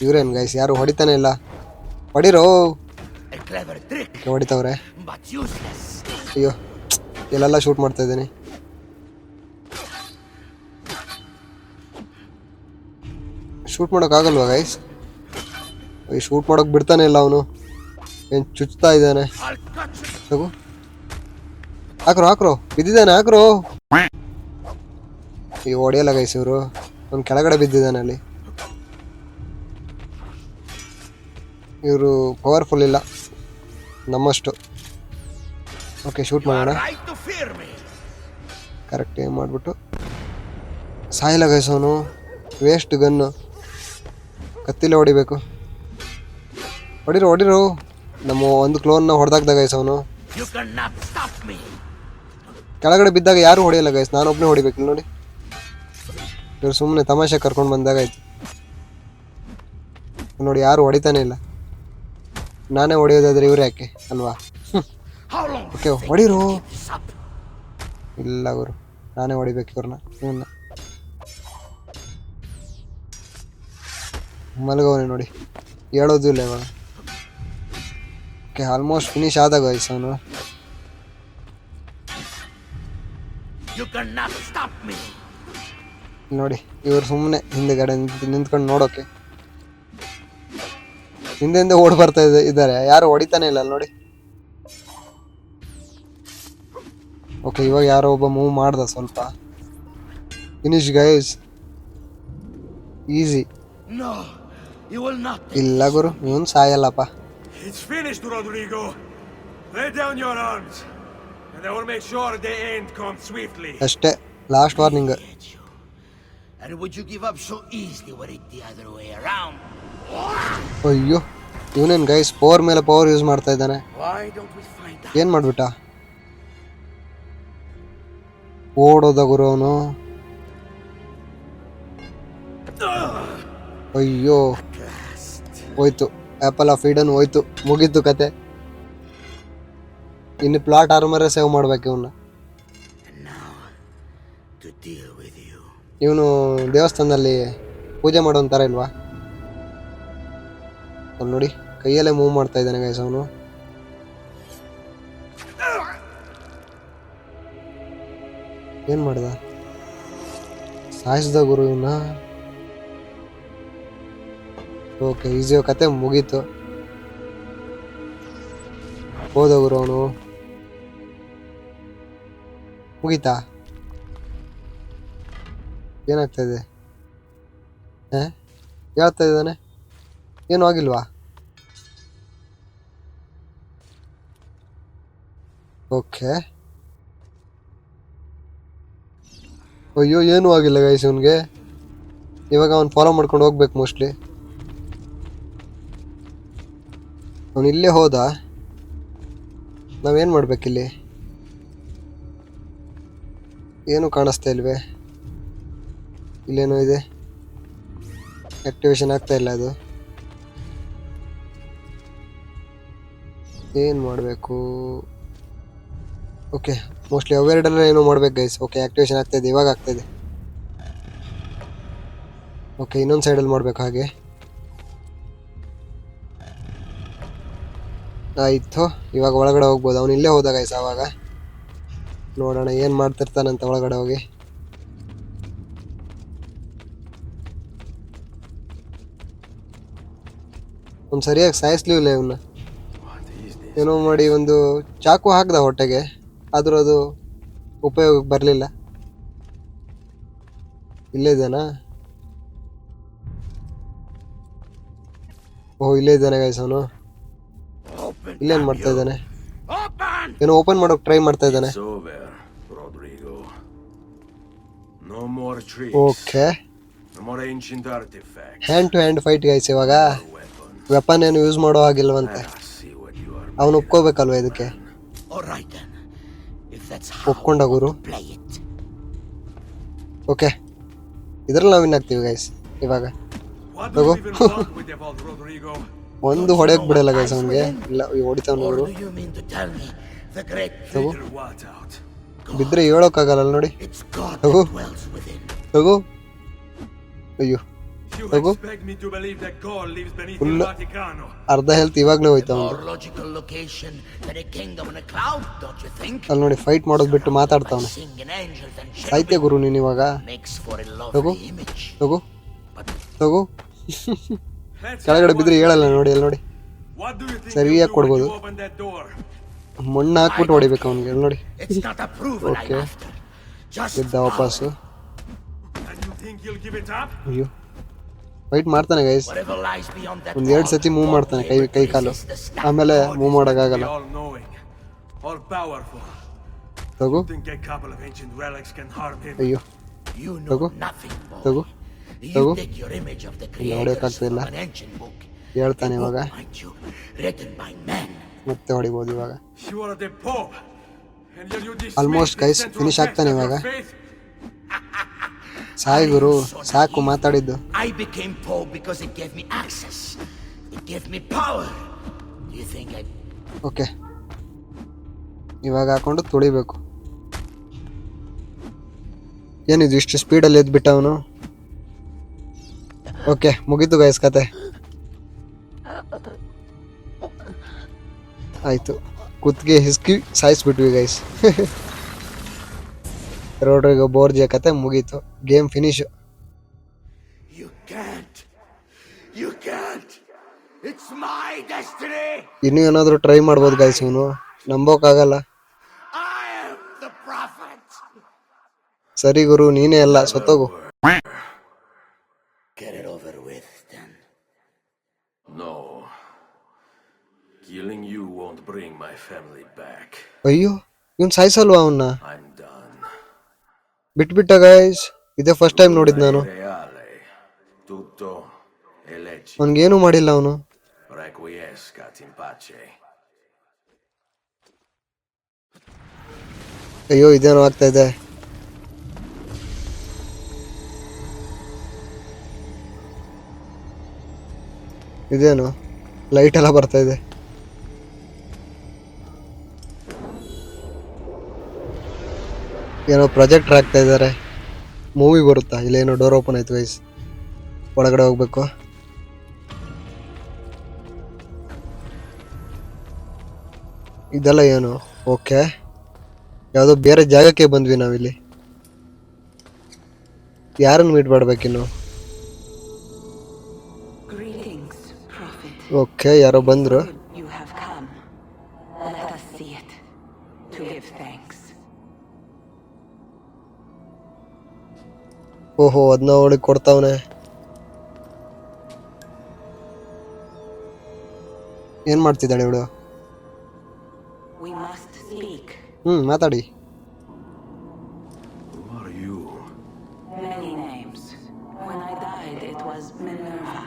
ಇವ್ರೇನು ಗೈಸ್, ಯಾರು ಹೊಡಿತಾನೆ ಇಲ್ಲ. ಹೊಡಿರೋ. ಹೊಡಿತಾವ್ರೆ. ಅಯ್ಯೋ, ಇಲ್ಲೆಲ್ಲ ಶೂಟ್ ಮಾಡ್ತಾ ಇದ್ದೀನಿ. Shoot ಮಾಡೋಕ್ಕಾಗಲ್ವಾ guys? ಶೂಟ್ ಮಾಡೋಕೆ ಬಿಡ್ತಾನೆ ಇಲ್ಲ ಅವನು. ಏನು ಚುಚ್ತಾ ಇದ್ದಾನೆ. ಹಾಕ್ರೋ ಬಿದ್ದಿದ್ದಾನೆ, ಹಾಕ್ರೋ. ಈ ಹೊಡೆಯಲ್ಲ ಗೈಸ್ ಇವರು. ಅವ್ನು ಕೆಳಗಡೆ ಬಿದ್ದಿದ್ದಾನೆ ಅಲ್ಲಿ. ಇವರು ಪವರ್ಫುಲ್ ಇಲ್ಲ ನಮ್ಮಷ್ಟು. ಓಕೆ, ಶೂಟ್ ಮಾಡೋಣ. ಕರೆಕ್ಟ್ ಏಮ್ ಮಾಡಿಬಿಟ್ಟು ಸಾಯಿಲ್ಲ ಗೈಸ್ ಅವನು. Waste gun. ಕತ್ತಿಲೆ ಹೊಡಿಬೇಕು. ಹೊಡಿರೋ. ನಮ್ಮ ಒಂದು ಕ್ಲೋನ್ನ ಹೊಡೆದಾಕ್ದ ಗೈಸ್ ಅವನು. ಕೆಳಗಡೆ ಬಿದ್ದಾಗ ಯಾರು ಹೊಡೆಯಲ್ಲ ಗೈಸ್, ನಾನು ಒಬ್ಬನೇ ಹೊಡಿಬೇಕು ನೋಡಿ. ಇವ್ರು ಸುಮ್ಮನೆ ತಮಾಷೆ ಕರ್ಕೊಂಡು ಬಂದಾಗ ಆಯ್ತು ನೋಡಿ. ಯಾರು ಹೊಡಿತಾನೆ ಇಲ್ಲ. ನಾನೇ ಹೊಡೆಯೋದಾದ್ರೆ ಇವ್ರು ಯಾಕೆ ಅಲ್ವಾ? ಓಕೆ, ಹೊಡಿರೋ. ಇಲ್ಲ ಗುರು, ನಾನೇ ಹೊಡಿಬೇಕು ಇವ್ರನ್ನ. ಇವನ್ನ ಮಲಗವನೇ ನೋಡಿ, ಹೇಳೋದು ಇಲ್ಲ ಇವಾಗ. ಓಕೆ, ಆಲ್ಮೋಸ್ಟ್ ಫಿನಿಶ್ ಆದಾಗ ಗೈಸ್ ಅವನು. ನೋಡಿ, ಇವರು ಸುಮ್ಮನೆ ಹಿಂದೆಗಡೆ ನಿಂತ್ಕೊಂಡು ನೋಡೋಕೆ. ಹಿಂದೆ ಓಡ್ ಬರ್ತಾ ಇದ್ದಾರೆ. ಯಾರು ಹೊಡಿತಾನೆ ಇಲ್ಲ ನೋಡಿ. ಓಕೆ, ಇವಾಗ ಯಾರೋ ಒಬ್ಬ ಮೂವ್ ಮಾಡ್ದ ಸ್ವಲ್ಪ. Finish guys, easy. ಇಲ್ಲ ಗುರು, ಇವನು ಸಾಯಲ್ಲಪ್ಪ. It's finished, Rodrigo. Lay down your arms, and I will make sure the end comes swiftly. ಅಷ್ಟೇ, last warning. And would you give up so easily were it the other way around? ಅಯ್ಯೋ, ಇವನೇನು guys power ಮೇಲೆ power use ಮಾಡ್ತಾ ಇದ್ದಾನೆ. ಏನು ಮಾಡ್ಬಿಟ್ಟ? ಓಡೋದ ಗುರು ಅವನು. ಅಯ್ಯೋ, ಹೋಯ್ತು. ಆ್ಯಪಲ್ ಆಫ್ ಈಡನ್ ಹೋಯ್ತು, ಮುಗೀತು ಕತೆ. ಇನ್ನು ಪ್ಲಾಟ್ ಆರ್ಮರೇ ಸೇವ್ ಮಾಡ್ಬೇಕು ಇವನ್ನ. And now, to deal with you. ಇವನು ದೇವಸ್ಥಾನದಲ್ಲಿ ಪೂಜೆ ಮಾಡೋಂಥರ ಇಲ್ವಾ? ಅವ್ನು ನೋಡಿ ಕೈಯಲ್ಲೇ ಮೂವ್ ಮಾಡ್ತಾ ಇದ್ದಾನೆ ಗೈಸ್ ಅವನು. ಏನ್ ಮಾಡ್ದ? ಸಾಯಿಸ್ದ ಗುರು ಇವನ್ನ. ಓಕೆ, ಈಸಿ ಕತೆ ಮುಗೀತು. ಹೋದ ಗುರು ಅವನು. ಮುಗೀತಾ? ಏನಾಗ್ತಾ ಇದೆ? ಹೇಳ್ತಾ ಇದ್ದಾನೆ, ಏನೂ ಆಗಿಲ್ವಾ? ಓಕೆ, ಅಯ್ಯೋ ಏನೂ ಆಗಿಲ್ಲ ಗೈಸ್ ಇವನಿಗೆ. ಇವಾಗ ಅವ್ನು ಫಾಲೋ ಮಾಡ್ಕೊಂಡು ಹೋಗ್ಬೇಕು ಮೋಸ್ಟ್ಲಿ. ಅವನು ಇಲ್ಲೇ ಹೋದ. ನಾವೇನು ಮಾಡ್ಬೇಕಿಲ್ಲಿ? ಏನು ಕಾಣಿಸ್ತಾ ಇಲ್ವೇ? ಇಲ್ಲೇನೋ ಇದೆ, ಆಕ್ಟಿವೇಶನ್ ಆಗ್ತಾ ಇಲ್ಲ ಅದು. ಏನು ಮಾಡಬೇಕು? ಓಕೆ, ಮೋಸ್ಟ್ಲಿ ಅವೇರ್ಡೆಲ್ಲ ಏನೋ ಮಾಡ್ಬೇಕು ಗೈಸ್. ಓಕೆ, ಆಕ್ಟಿವೇಶನ್ ಆಗ್ತಾ ಇದೆ, ಇವಾಗ ಆಗ್ತಾ ಇದೆ. ಓಕೆ, ಇನ್ನೊಂದು ಸೈಡಲ್ಲಿ ಮಾಡಬೇಕು ಹಾಗೆ. ಆಯಿತು, ಇವಾಗ ಒಳಗಡೆ ಹೋಗ್ಬೋದು. ಅವನು ಇಲ್ಲೇ ಹೋದ ಗೈಸ್. ಆವಾಗ ನೋಡೋಣ ಏನು ಮಾಡ್ತಿರ್ತಾನಂತ ಒಳಗಡೆ ಹೋಗಿ. ಒಂದು ಸರಿಯಾಗಿ ಸಾಯಿಸ್ಲಿಲ್ಲ ಇವನ್ನ. ಏನೋ ಮಾಡಿ ಒಂದು ಚಾಕು ಹಾಕ್ದ ಹೊಟ್ಟೆಗೆ, ಆದರೂ ಅದು ಉಪಯೋಗಕ್ಕೆ ಬರಲಿಲ್ಲ. ಇಲ್ಲೇ ಇದ್ದಾನಾ? ಓಹ್, ಇಲ್ಲೇ ಇದ್ದಾನೆ ಗೈಸ್ ಅವನು. ಇಲ್ಲೇನು ಮಾಡ್ತಾ ಇದ್ದಾನೆ? ಏನೋ ಓಪನ್ ಮಾಡೋಕೆ ಟ್ರೈ ಮಾಡ್ತಾ ಇದ್ದಾನೆ. Okay, hand to hand fight guys. ಇವಾಗ ವೆಪನ್ ಏನು ಯೂಸ್ ಮಾಡೋ ಹಾಗಿಲ್ವಂತೆ. ಅವನು ಒಪ್ಕೋಬೇಕಲ್ವ ಇದಕ್ಕೆ? ಒಪ್ಕೊಂಡ ಗುರು. ಓಕೆ, ಇದ್ರಲ್ಲಿ ನಾವು ವಿನ್ ಆಗ್ತೀವಿ ಗೈಸ್. ಇವಾಗ ತಗೋ. ಒಂದು ಹೊಡೆಯಕ್ಕೆ ಬಿಡಲ್ಲ ಗೈಸ್ ಅವನಿಗೆ. ಇಲ್ಲ, ಹೊಡಿತಾವ್ ನೋಡು. ತಗೋ, ಬಿದ್ದರೆ ಹೇಳೋಕ್ಕಾಗಲ್ಲ ನೋಡಿ. ತಗೋ ತಗೋ. ಅಯ್ಯೋ, ತಗೋ. ಫುಲ್ ಅರ್ಧ ಹೆಲ್ತ್ ಇವಾಗಲೇ ಹೋಯ್ತು ಅವನು. ಅಲ್ಲಿ ನೋಡಿ, ಫೈಟ್ ಮಾಡೋದು ಬಿಟ್ಟು ಮಾತಾಡ್ತಾವನೆ. ಸಾಯ್ತೆ ಗುರು ನೀನು ಇವಾಗ. ತಗೋ ತಗೋ ತಗೋ. ಕೆಳಗಡೆ ಬಿದ್ದರೆ ಹೇಳಲ್ಲ ನೋಡಿ. ಅಲ್ಲಿ ನೋಡಿ, ಸರಿಯಾಗಿ ಕೊಡ್ಬೋದು. ಮಣ್ಣು ಹಾಕ್ಬಿಟ್ಟು ಹೊಡಿಬೇಕು ಅವನಿಗೆ. ಅಲ್ಲಿ ನೋಡಿ. ಓಕೆ, ಇದ್ದ ವಾಪಸ್ಸು. ಅಯ್ಯೋ, ಫೈಟ್ ಮಾಡ್ತಾನೆ ಗೈಸ್. ಒಂದು 2 ಸತಿ ಮೂವ್ ಮಾಡ್ತಾನೆ ಕೈ ಕಾಲು, ಆಮೇಲೆ ಮೂವ್ ಮಾಡೋಕ್ಕಾಗಲ್ಲ. ತಗೋ. ಅಯ್ಯೋ, ತಗೋ ತಗೋ ತಗೋ. ಹೊಡೆಯೋಕ್ಕಾಗ್ತಿಲ್ಲ. ಹೇಳ್ತಾನೆ ಇವಾಗ. ಮತ್ತೆ ಹೊಡಿಬೋದು ಇವಾಗ. ಆಲ್ಮೋಸ್ಟ್ ಗೈಸ್ ಫಿನಿಶ್ ಆಗ್ತಾನೆ ಇವಾಗ. ಸಾಯಿ ಗುರು, ಸಾಕು ಮಾತಾಡಿದ್ದು. ಓಕೆ, ಇವಾಗ ಹಾಕೊಂಡು ತುಳಿಬೇಕು. ಏನಿದು ಇಷ್ಟು ಸ್ಪೀಡಲ್ಲಿ ಎದ್ಬಿಟ್ಟ ಅವನು? ಓಕೆ, ಮುಗೀತು ಗೈಸ್ ಕತೆ. ಆಯಿತು, ಕುತ್ತಿಗೆ ಹಿಸ್ಕಿ ಸಾಯಿಸ್ಬಿಟ್ವಿ ಗೈಸ್. ರೋಡ್ರಿಗೋ ಬೋರ್ಜಿಯ ಕತೆ ಮುಗೀತು. Game finish. ಇನ್ನೂ ಏನಾದರೂ ಟ್ರೈ ಮಾಡ್ಬೋದು ಗೈಸ್. ಇವನು ನಂಬೋಕ್ಕಾಗಲ್ಲ. ಸರಿ ಗುರು, ನೀನೇ ಅಲ್ಲ, ಸತ್ತೋಗು. Get it over with, then. No. Killing you won't bring my family back. ಅಯ್ಯೋ, ಇವನ್ ಸಾಯಿಸಲ್ವಾ ಅವನ್ನ? I'm done. ಬಿಟ್ಬಿಟ್ಟ ಗೈಸ್. ಇದೇ ಫಸ್ಟ್ ಟೈಮ್ ನೋಡಿದ್ ನಾನು. Tutto è legge. ಅವನ್ಗೇನು ಮಾಡಿಲ್ಲ ಅವನು. Requiescat in pace. ಅಯ್ಯೋ, ಇದೇನೋ ಆಗ್ತಾ ಇದೆ. ಇದೇನು ಲೈಟ್ ಎಲ್ಲ ಬರ್ತಾ ಇದೆ. ಏನೋ ಪ್ರಾಜೆಕ್ಟರ್ ಹಾಕ್ತಾ ಇದ್ದಾರೆ. ಮೂವಿ ಬರುತ್ತಾ? ಇಲ್ಲೇನೋ ಡೋರ್ ಓಪನ್ ಆಯ್ತು ಗೈಸ್, ಒಳಗಡೆ ಹೋಗ್ಬೇಕು. ಇದೆಲ್ಲ ಏನು? ಓಕೆ, ಯಾವುದೋ ಬೇರೆ ಜಾಗಕ್ಕೆ ಬಂದ್ವಿ ನಾವಿಲ್ಲಿ. ಯಾರನ್ನು ಮೀಟ್ ಮಾಡ್ಬೇಕಿನ್ನು? Greetings, prophet. ಓಕೆ, ಯಾರೋ ಬಂದ್ರು. You have come. Let us see it. To give thanks. ಓಹೋ, ಅದನ್ನ ಅವಳಿಗೆ ಕೊಡ್ತಾವನೆ. ಏನ್ ಮಾಡ್ತಿದ್ದಾಳೆ ಇವಳು? We must speak. ಮಾತಾಡಿ. Who are you? Many names. When I died, it was Minerva.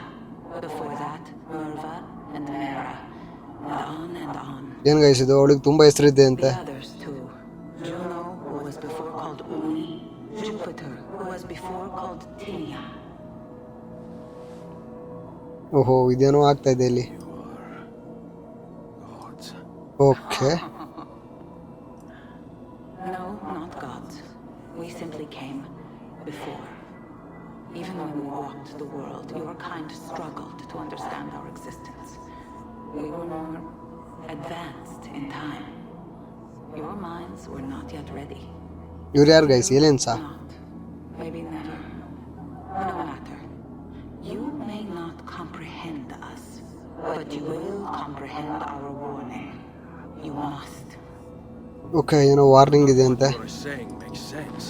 Before that, Merva and Mera. And on. ಏನ್ guys ಇದು? ಅವಳಿಗೆ ತುಂಬಾ ಹೆಸರಿದೆ ಅಂತೆ. The others too. Juno, who was before called Uni. Jupiter, who was before called Tinia. ಓಹೋ, ಇದೇನೋ ಆಗ್ತಾ ಇದೆ ಇಲ್ಲಿ. Gods. Okay, No, not gods. We simply came before. Even when we walked the world, your kind struggled to understand our existence. We were more advanced in time. Your minds were not yet ready. ಇವ್ರು ಯಾರು guys? ಏಲಿಯನ್ಸಾ? Not. Maybe never. No matter. You may not comprehend us, but you will comprehend our warning. You must. Okay, ಏನೋ warning ಇದೆ ಅಂತೆ. What you're saying makes sense.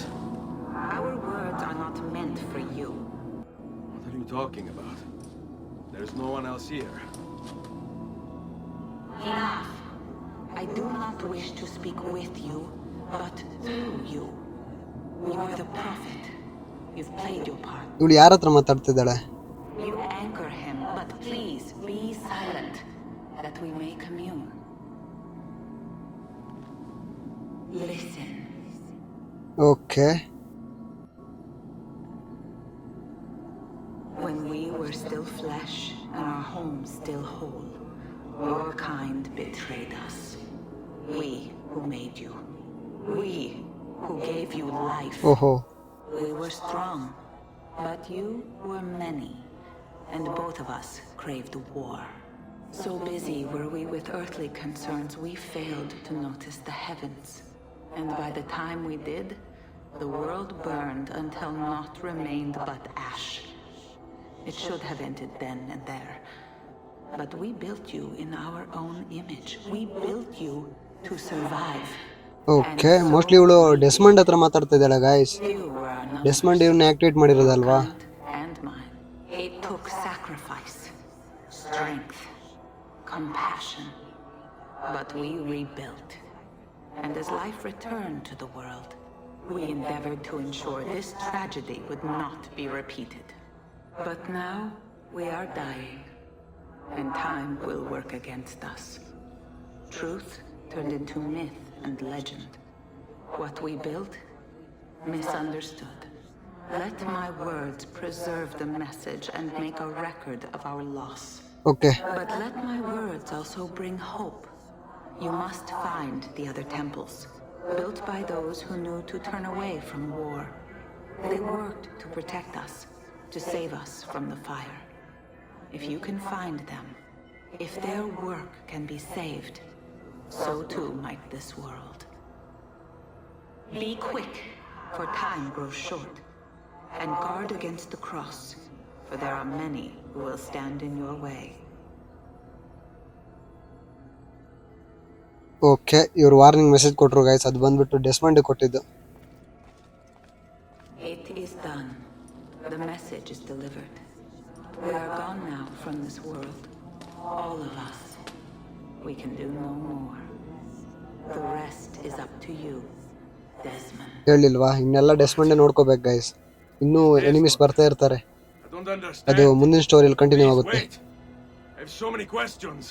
Our words are not meant for you. What are you talking about? There's no one else here. Enough. I do not wish to speak with you, but through you. You are the prophet. You've played your part. ಇವಳು ಯಾರ ಹತ್ರ ಮಾತಾಡ್ತಿದ್ದಾಳೆ? You anchor him, but please be silent, that we may commune. Listen. Okay, When we were still flesh and our home still whole, your kind betrayed us. We who made you. We who gave you life. ಓಹೋ, We were strong, but you were many, and both of us craved war. So busy were we with earthly concerns, we failed to notice the heavens. And by the time we did, the world burned until naught remained but ash. It should have ended then and there. But we built you in our own image. We built you to survive. Okay. Mostly ಇವಳು Desmond ಹತ್ರ ಮಾತಾಡ್ತಾ ಇದ್ದಾಳೆ guys. You were another Desmond ಇವನ್ನ activate ಮಾಡಿರೋದಲ್ವಾ? and mine. It took sacrifice, strength, compassion. But we rebuilt. And as life returned to the world, we endeavored to ensure this tragedy would not be repeated. But now we are dying, and time will work against us. Truth turned into myth and legend. What we built, misunderstood. Let my words preserve the message and make a record of our loss. Okay. But let my words also bring hope. You must find the other temples, built by those who knew to turn away from war. They worked to protect us, to save us from the fire. If you can find them, if their work can be saved, so too might this world. Be quick, for time grows short, and guard against the cross, for there are many who will stand in your way. Okay, ಇವ್ರು warning message ಕೊಟ್ಟರು guys. ಅದು ಬಂದ್ಬಿಟ್ಟು Desmond ಕೊಟ್ಟಿದ್ದು. It is done. The message is delivered. We are gone now from this world. All of us. We can do no more. The rest is up to you, Desmond. ಹೇಳಿಲ್ವಾ? ಇನ್ನೆಲ್ಲ ಡೆಸ್ಮಂಡೇ ನೋಡ್ಕೋಬೇಕು guys. ಇನ್ನೂ enemies ಬರ್ತಾ ಇರ್ತಾರೆ. I don't understand. ಅದು ಮುಂದಿನ ಸ್ಟೋರಿಯಲ್ಲಿ continue Please ಆಗುತ್ತೆ. wait. I have so many questions.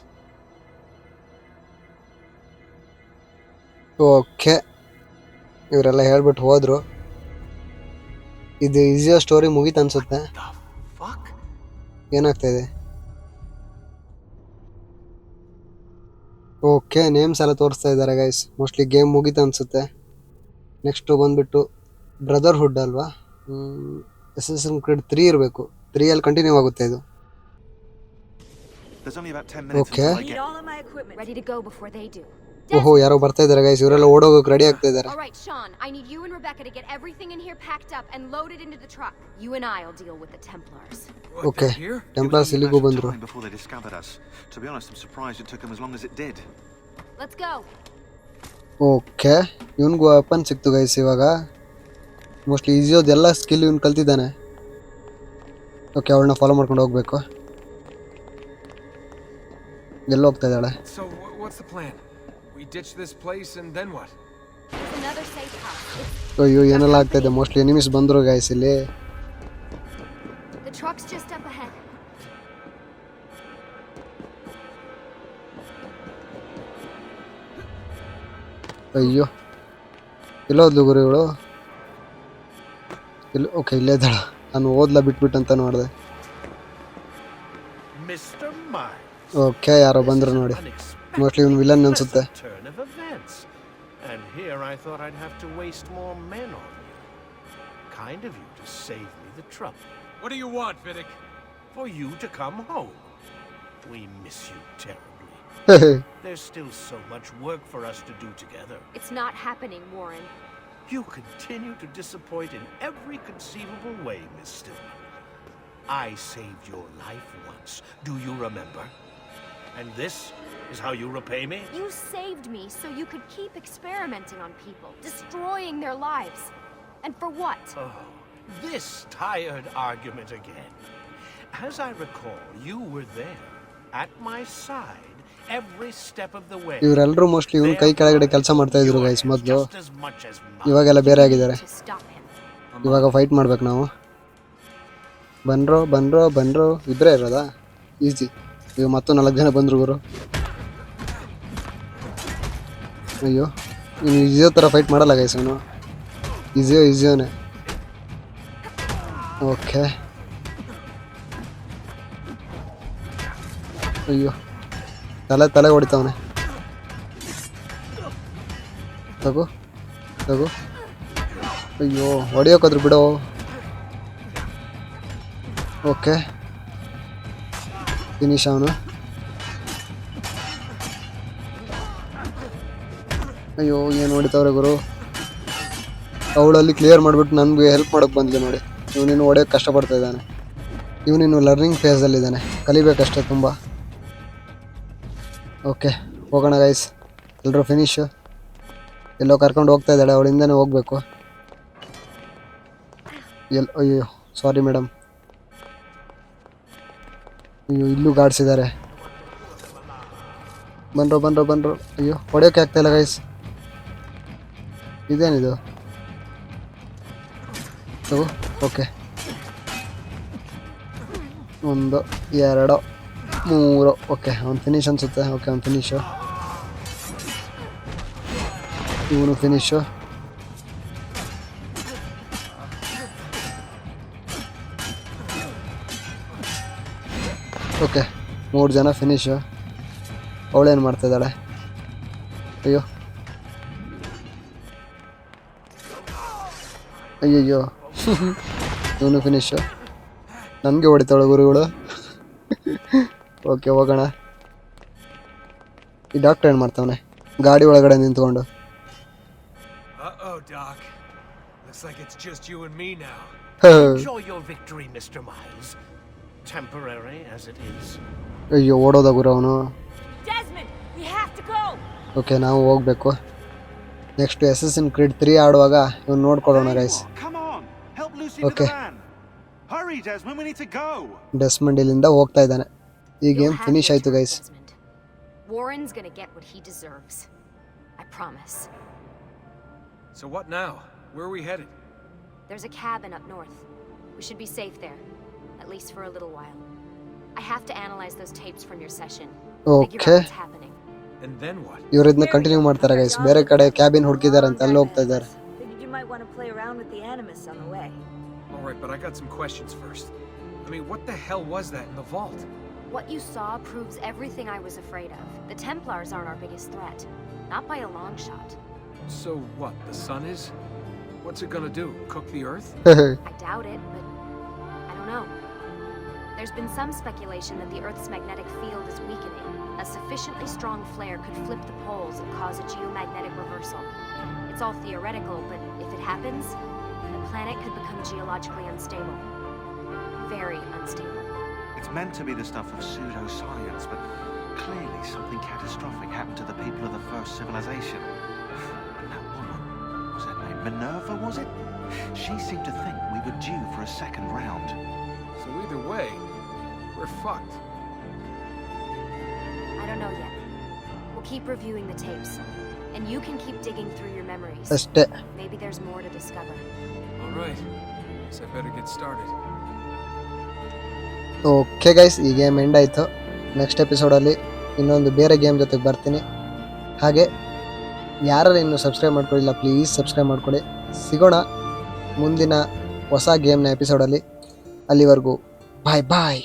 Okay, ಇವರೆಲ್ಲ ಹೇಳ್ಬಿಟ್ಟು ಹೋದ್ರು. ಇದು ಈಸಿಯ ಸ್ಟೋರಿ ಮುಗೀತು ಅನ್ಸುತ್ತೆ. ಏನಾಗ್ತಾ ಇದೆ? ಓಕೆ, ನೇಮ್ಸ್ ಎಲ್ಲ ತೋರಿಸ್ತಾ ಇದ್ದಾರೆ ಗೈಸ್. ಮೋಸ್ಟ್ಲಿ ಗೇಮ್ ಮುಗೀತು ಅನ್ಸುತ್ತೆ. ನೆಕ್ಸ್ಟು ಬಂದುಬಿಟ್ಟು ಬ್ರದರ್ಹುಡ್ ಅಲ್ವಾ, ಅಸಾಸಿನ್ ಕ್ರೀಡ್ 3 ಇರಬೇಕು. 3 ಕಂಟಿನ್ಯೂ ಆಗುತ್ತೆ ಇದು. Okay, Ready to go before they do. ಓಹೋ ಯಾರೋ ಬರ್ತಾ ಇದ್ದಾರೆ ಗೈಸ್, ಇವರೆಲ್ಲ ಓಡೋಗೋಕೆ ರೆಡಿ ಆಗ್ತಾ ಇದ್ದಾರೆ. All right, Sean, I need you and Rebecca to get everything in here packed up and loaded into the truck. You and I'll deal with the Templars. Okay, Templars ಇಲ್ಲಿಗೂ ಬಂದರು. Before they discovered us. To be honest, I'm surprised it took them as long as it did. Let's go. Okay, ಇವನಿಗೂ weapon ಸಿಕ್ತು guys. ಇವಾಗ mostly ಈಸಿಯೋದೆಲ್ಲ skill ಇವನು ಕಲ್ತಿದ್ದಾನೆ. Okay, ಅವಳನ್ನ follow ಮಾಡ್ಕೊಂಡು ಹೋಗ್ಬೇಕು. ಎಲ್ಲ ಹೋಗ್ತಾ ಇದ್ದಾಳೆ. So, what's the plan? We ditch this place and then what? There's another safe house. ಅಯ್ಯೋ ಏನೆಲ್ಲ ಆಗ್ತಾ ಇದೆ. ಮೋಸ್ಟ್ಲಿ ಎನಿಮೀಸ್ ಬಂದರು ಗೈಸ್ ಇಲ್ಲಿ. The truck's just up ahead. ಅಯ್ಯೋ ಎಲ್ಲೋದ್ಲು ಗುರು ಇವಳು? ಇಲ್ಲಿ ಓಕೆ, ಇಲ್ಲೇ ಇದ್ದಾಳ. ನಾನು ಓದ್ಲಾ ಬಿಟ್ಬಿಟ್ಟು ಅಂತ ನೋಡಿದೆ. Mr. Miles. ಓಕೆ, ಯಾರೋ ಬಂದರು ನೋಡಿ. ಮೋಸ್ಟ್ಲಿ ಇವನು ವಿಲನ್ ಅನ್ಸುತ್ತೆ. Turn of events. And here I thought I'd have to waste more men on you. Kind of you to save me the trouble. What do you want, Vidic? For you to come home. We miss you terribly. There's still so much work for us to do together. It's not happening, Warren. You continue to disappoint in every conceivable way, Miss Stillman. I saved your life once. Do you remember? And this is how you repay me? You saved me so you could keep experimenting on people, destroying their lives. And for what? Oh, this tired argument again. As I recall, you were there, at my side, every step of the way. ಇವರೆಲ್ಲರೂ mostly ಇವನ್ ಕೈ ಕೆಳಗಡೆ ಕೆಲಸ ಮಾಡ್ತಾ ಇದ್ರು guys ಮೊದಲು. Just as much as mine. ಇವಾಗೆಲ್ಲ ಬೇರೆ ಆಗಿದ್ದಾರೆ. To stop him. ಇವಾಗ ಫೈಟ್ ಮಾಡ್ಬೇಕು ನಾವು. ಬನ್ರೋ ಇಬ್ಬರೇ ಇರೋದಾ? ಈಸಿ. ಈಗ ಮತ್ತು 4 ಜನ ಬಂದರು ಗುರು. ಅಯ್ಯೋ, ಇನ್ನು ಈಸಿಯೋ ಥರ ಫೈಟ್ ಮಾಡಲ್ಲ ಗೈಸ್ ಅವನು. ಈಸಿಯೋನೇ. ಓಕೆ, ಅಯ್ಯೋ ತಲೆ ಹೊಡಿತಾವನೆ. ತಗೋ. ಅಯ್ಯೋ ಹೊಡಿಯೋಕಾದ್ರು ಬಿಡೋ. ಓಕೆ, ಫಿನಿಶ್ ಅವನು. ಅಯ್ಯೋ ಏನು ಹೊಡಿತಾವ್ರೆ ಗುರು. ಅವಳಲ್ಲಿ ಕ್ಲಿಯರ್ ಮಾಡಿಬಿಟ್ಟು ನನಗೆ ಹೆಲ್ಪ್ ಮಾಡೋಕ್ಕೆ ಬಂದ್ಲು ನೋಡಿ. ಇವನಿನ್ನು ಹೊಡೆಯೋಕ್ಕೆ ಕಷ್ಟಪಡ್ತಾ ಇದ್ದಾನೆ. ಇವನಿನ್ನು ಲರ್ನಿಂಗ್ ಫೇಸಲ್ಲಿದ್ದಾನೆ, ಕಲಿಬೇಕಷ್ಟೇ ತುಂಬ. ಓಕೆ, ಹೋಗೋಣ ಗೈಸ್. ಎಲ್ಲರೂ ಫಿನಿಶು. ಎಲ್ಲೋ ಕರ್ಕೊಂಡು ಹೋಗ್ತಾ ಇದ್ದಾಳೆ, ಅವಳಿಂದನೇ ಹೋಗಬೇಕು. ಅಯ್ಯೋ ಸಾರಿ ಮೇಡಮ್. ಅಯ್ಯೋ ಇಲ್ಲೂ ಗಾಡ್ಸಿದ್ದಾರೆ. ಬನ್ರೋ. ಅಯ್ಯೋ ಹೊಡೆಯೋಕೆ ಆಗ್ತಾಯಿಲ್ಲ ಗೈಸ್. ಇದೇನಿದು? ಓಕೆ, 1 2 3. ಓಕೆ, ಅವ್ನು ಫಿನಿಶ್ ಅನಿಸುತ್ತೆ. ಓಕೆ, ಅವ್ನು ಫಿನಿಶು. ಇವನು ಫಿನಿಶು. ಓಕೆ, 3 ಜನ ಫಿನಿಶು. ಅವಳೇನು ಮಾಡ್ತಾಯಿದ್ದಾಳೆ? ಅಯ್ಯೋ ಇವನು ಫಿನಿಶು. ನನಗೆ ಹೊಡಿತಾಳೆ ಗುರುಗಳು. ಓಕೆ, ಹೋಗೋಣ. ಈ ಡಾಕ್ಟರ್ ಏನು ಮಾಡ್ತಾವನೆ ಗಾಡಿ ಒಳಗಡೆ ನಿಂತ್ಕೊಂಡು? Uh-oh, Doc. Looks like it's just you and me now. Enjoy your victory, Mr. Miles. Temporary as it is. ಅಯ್ಯೋ ಓಡೋದ ಗುರು ಅವನು. Desmond, we have to go. Okay, ನಾವು ಹೋಗ್ಬೇಕು. ನೆಕ್ಸ್ಟ್ ಅಸಾಸಿನ್ ಕ್ರೀಡ್ 3 ಆಡುವಾಗ ಇವನು ನೋಡ್ಕೊಳ್ಳೋಣ ಗೈಸ್. ಓಕೆ, ಡೆಸ್ಮಂಡ್ ಇಲ್ಲಿಂದ ಹೋಗ್ತಾ ಇದ್ದಾನೆ. ಈ ಗೇಮ್ ಫಿನಿಶ್ ಆಯ್ತು guys. Warren's gonna get what he deserves. I promise. So what now? Where are we headed? There's a cabin up north. We should be safe there, at least for a little while. I have to analyze those tapes from your session. Figure out what's happening. And then what? ಇವರು ಇದನ್ನ continue ಮಾಡ್ತಾರೆ guys. ಬೇರೆ ಕಡೆ cabin ಹುಡುಕಿದ್ದಾರೆ ಅಂತ ಅಲ್ಲಿ ಹೋಗ್ತಾ ಇದ್ದಾರೆ. You might want to play around with the Animus on the way. All right, but I got some questions first. I mean, what the hell was that in the vault? What you saw proves everything I was afraid of. The Templars aren't our biggest threat. Not by a long shot. So what, the sun is? What's it gonna do? Cook the Earth? I doubt it, but I don't know. There's been some speculation that the Earth's magnetic field is weakening. A sufficiently strong flare could flip the poles and cause a geomagnetic reversal. It's all theoretical, but if it happens, the planet could become geologically unstable. Very unstable. It's meant to be the stuff of pseudoscience, but clearly something catastrophic happened to the people of the first civilization. And that woman, what was her name? Minerva, was it? She seemed to think we were due for a second round. So either way, we're fucked. I don't know yet. We'll keep reviewing the tapes. And you can keep digging through your memories. ಅಷ್ಟೇ. Maybe there's more to discover. All right. Guess I better get started. Okay guys, ಈ game end ಆಯಿತು. Next ಎಪಿಸೋಡಲ್ಲಿ ಇನ್ನೊಂದು ಬೇರೆ game ಜೊತೆಗೆ ಬರ್ತೀನಿ. ಹಾಗೆ ಯಾರು ಇನ್ನೂ ಸಬ್ಸ್ಕ್ರೈಬ್ ಮಾಡ್ಕೊಳ್ಳಿಲ್ಲ, ಪ್ಲೀಸ್ ಸಬ್ಸ್ಕ್ರೈಬ್ ಮಾಡ್ಕೊಳ್ಳಿ. ಸಿಗೋಣ ಮುಂದಿನ ಹೊಸ ಗೇಮ್ನ ಎಪಿಸೋಡಲ್ಲಿ. ಅಲ್ಲಿವರೆಗೂ ಬಾಯ್ ಬಾಯ್.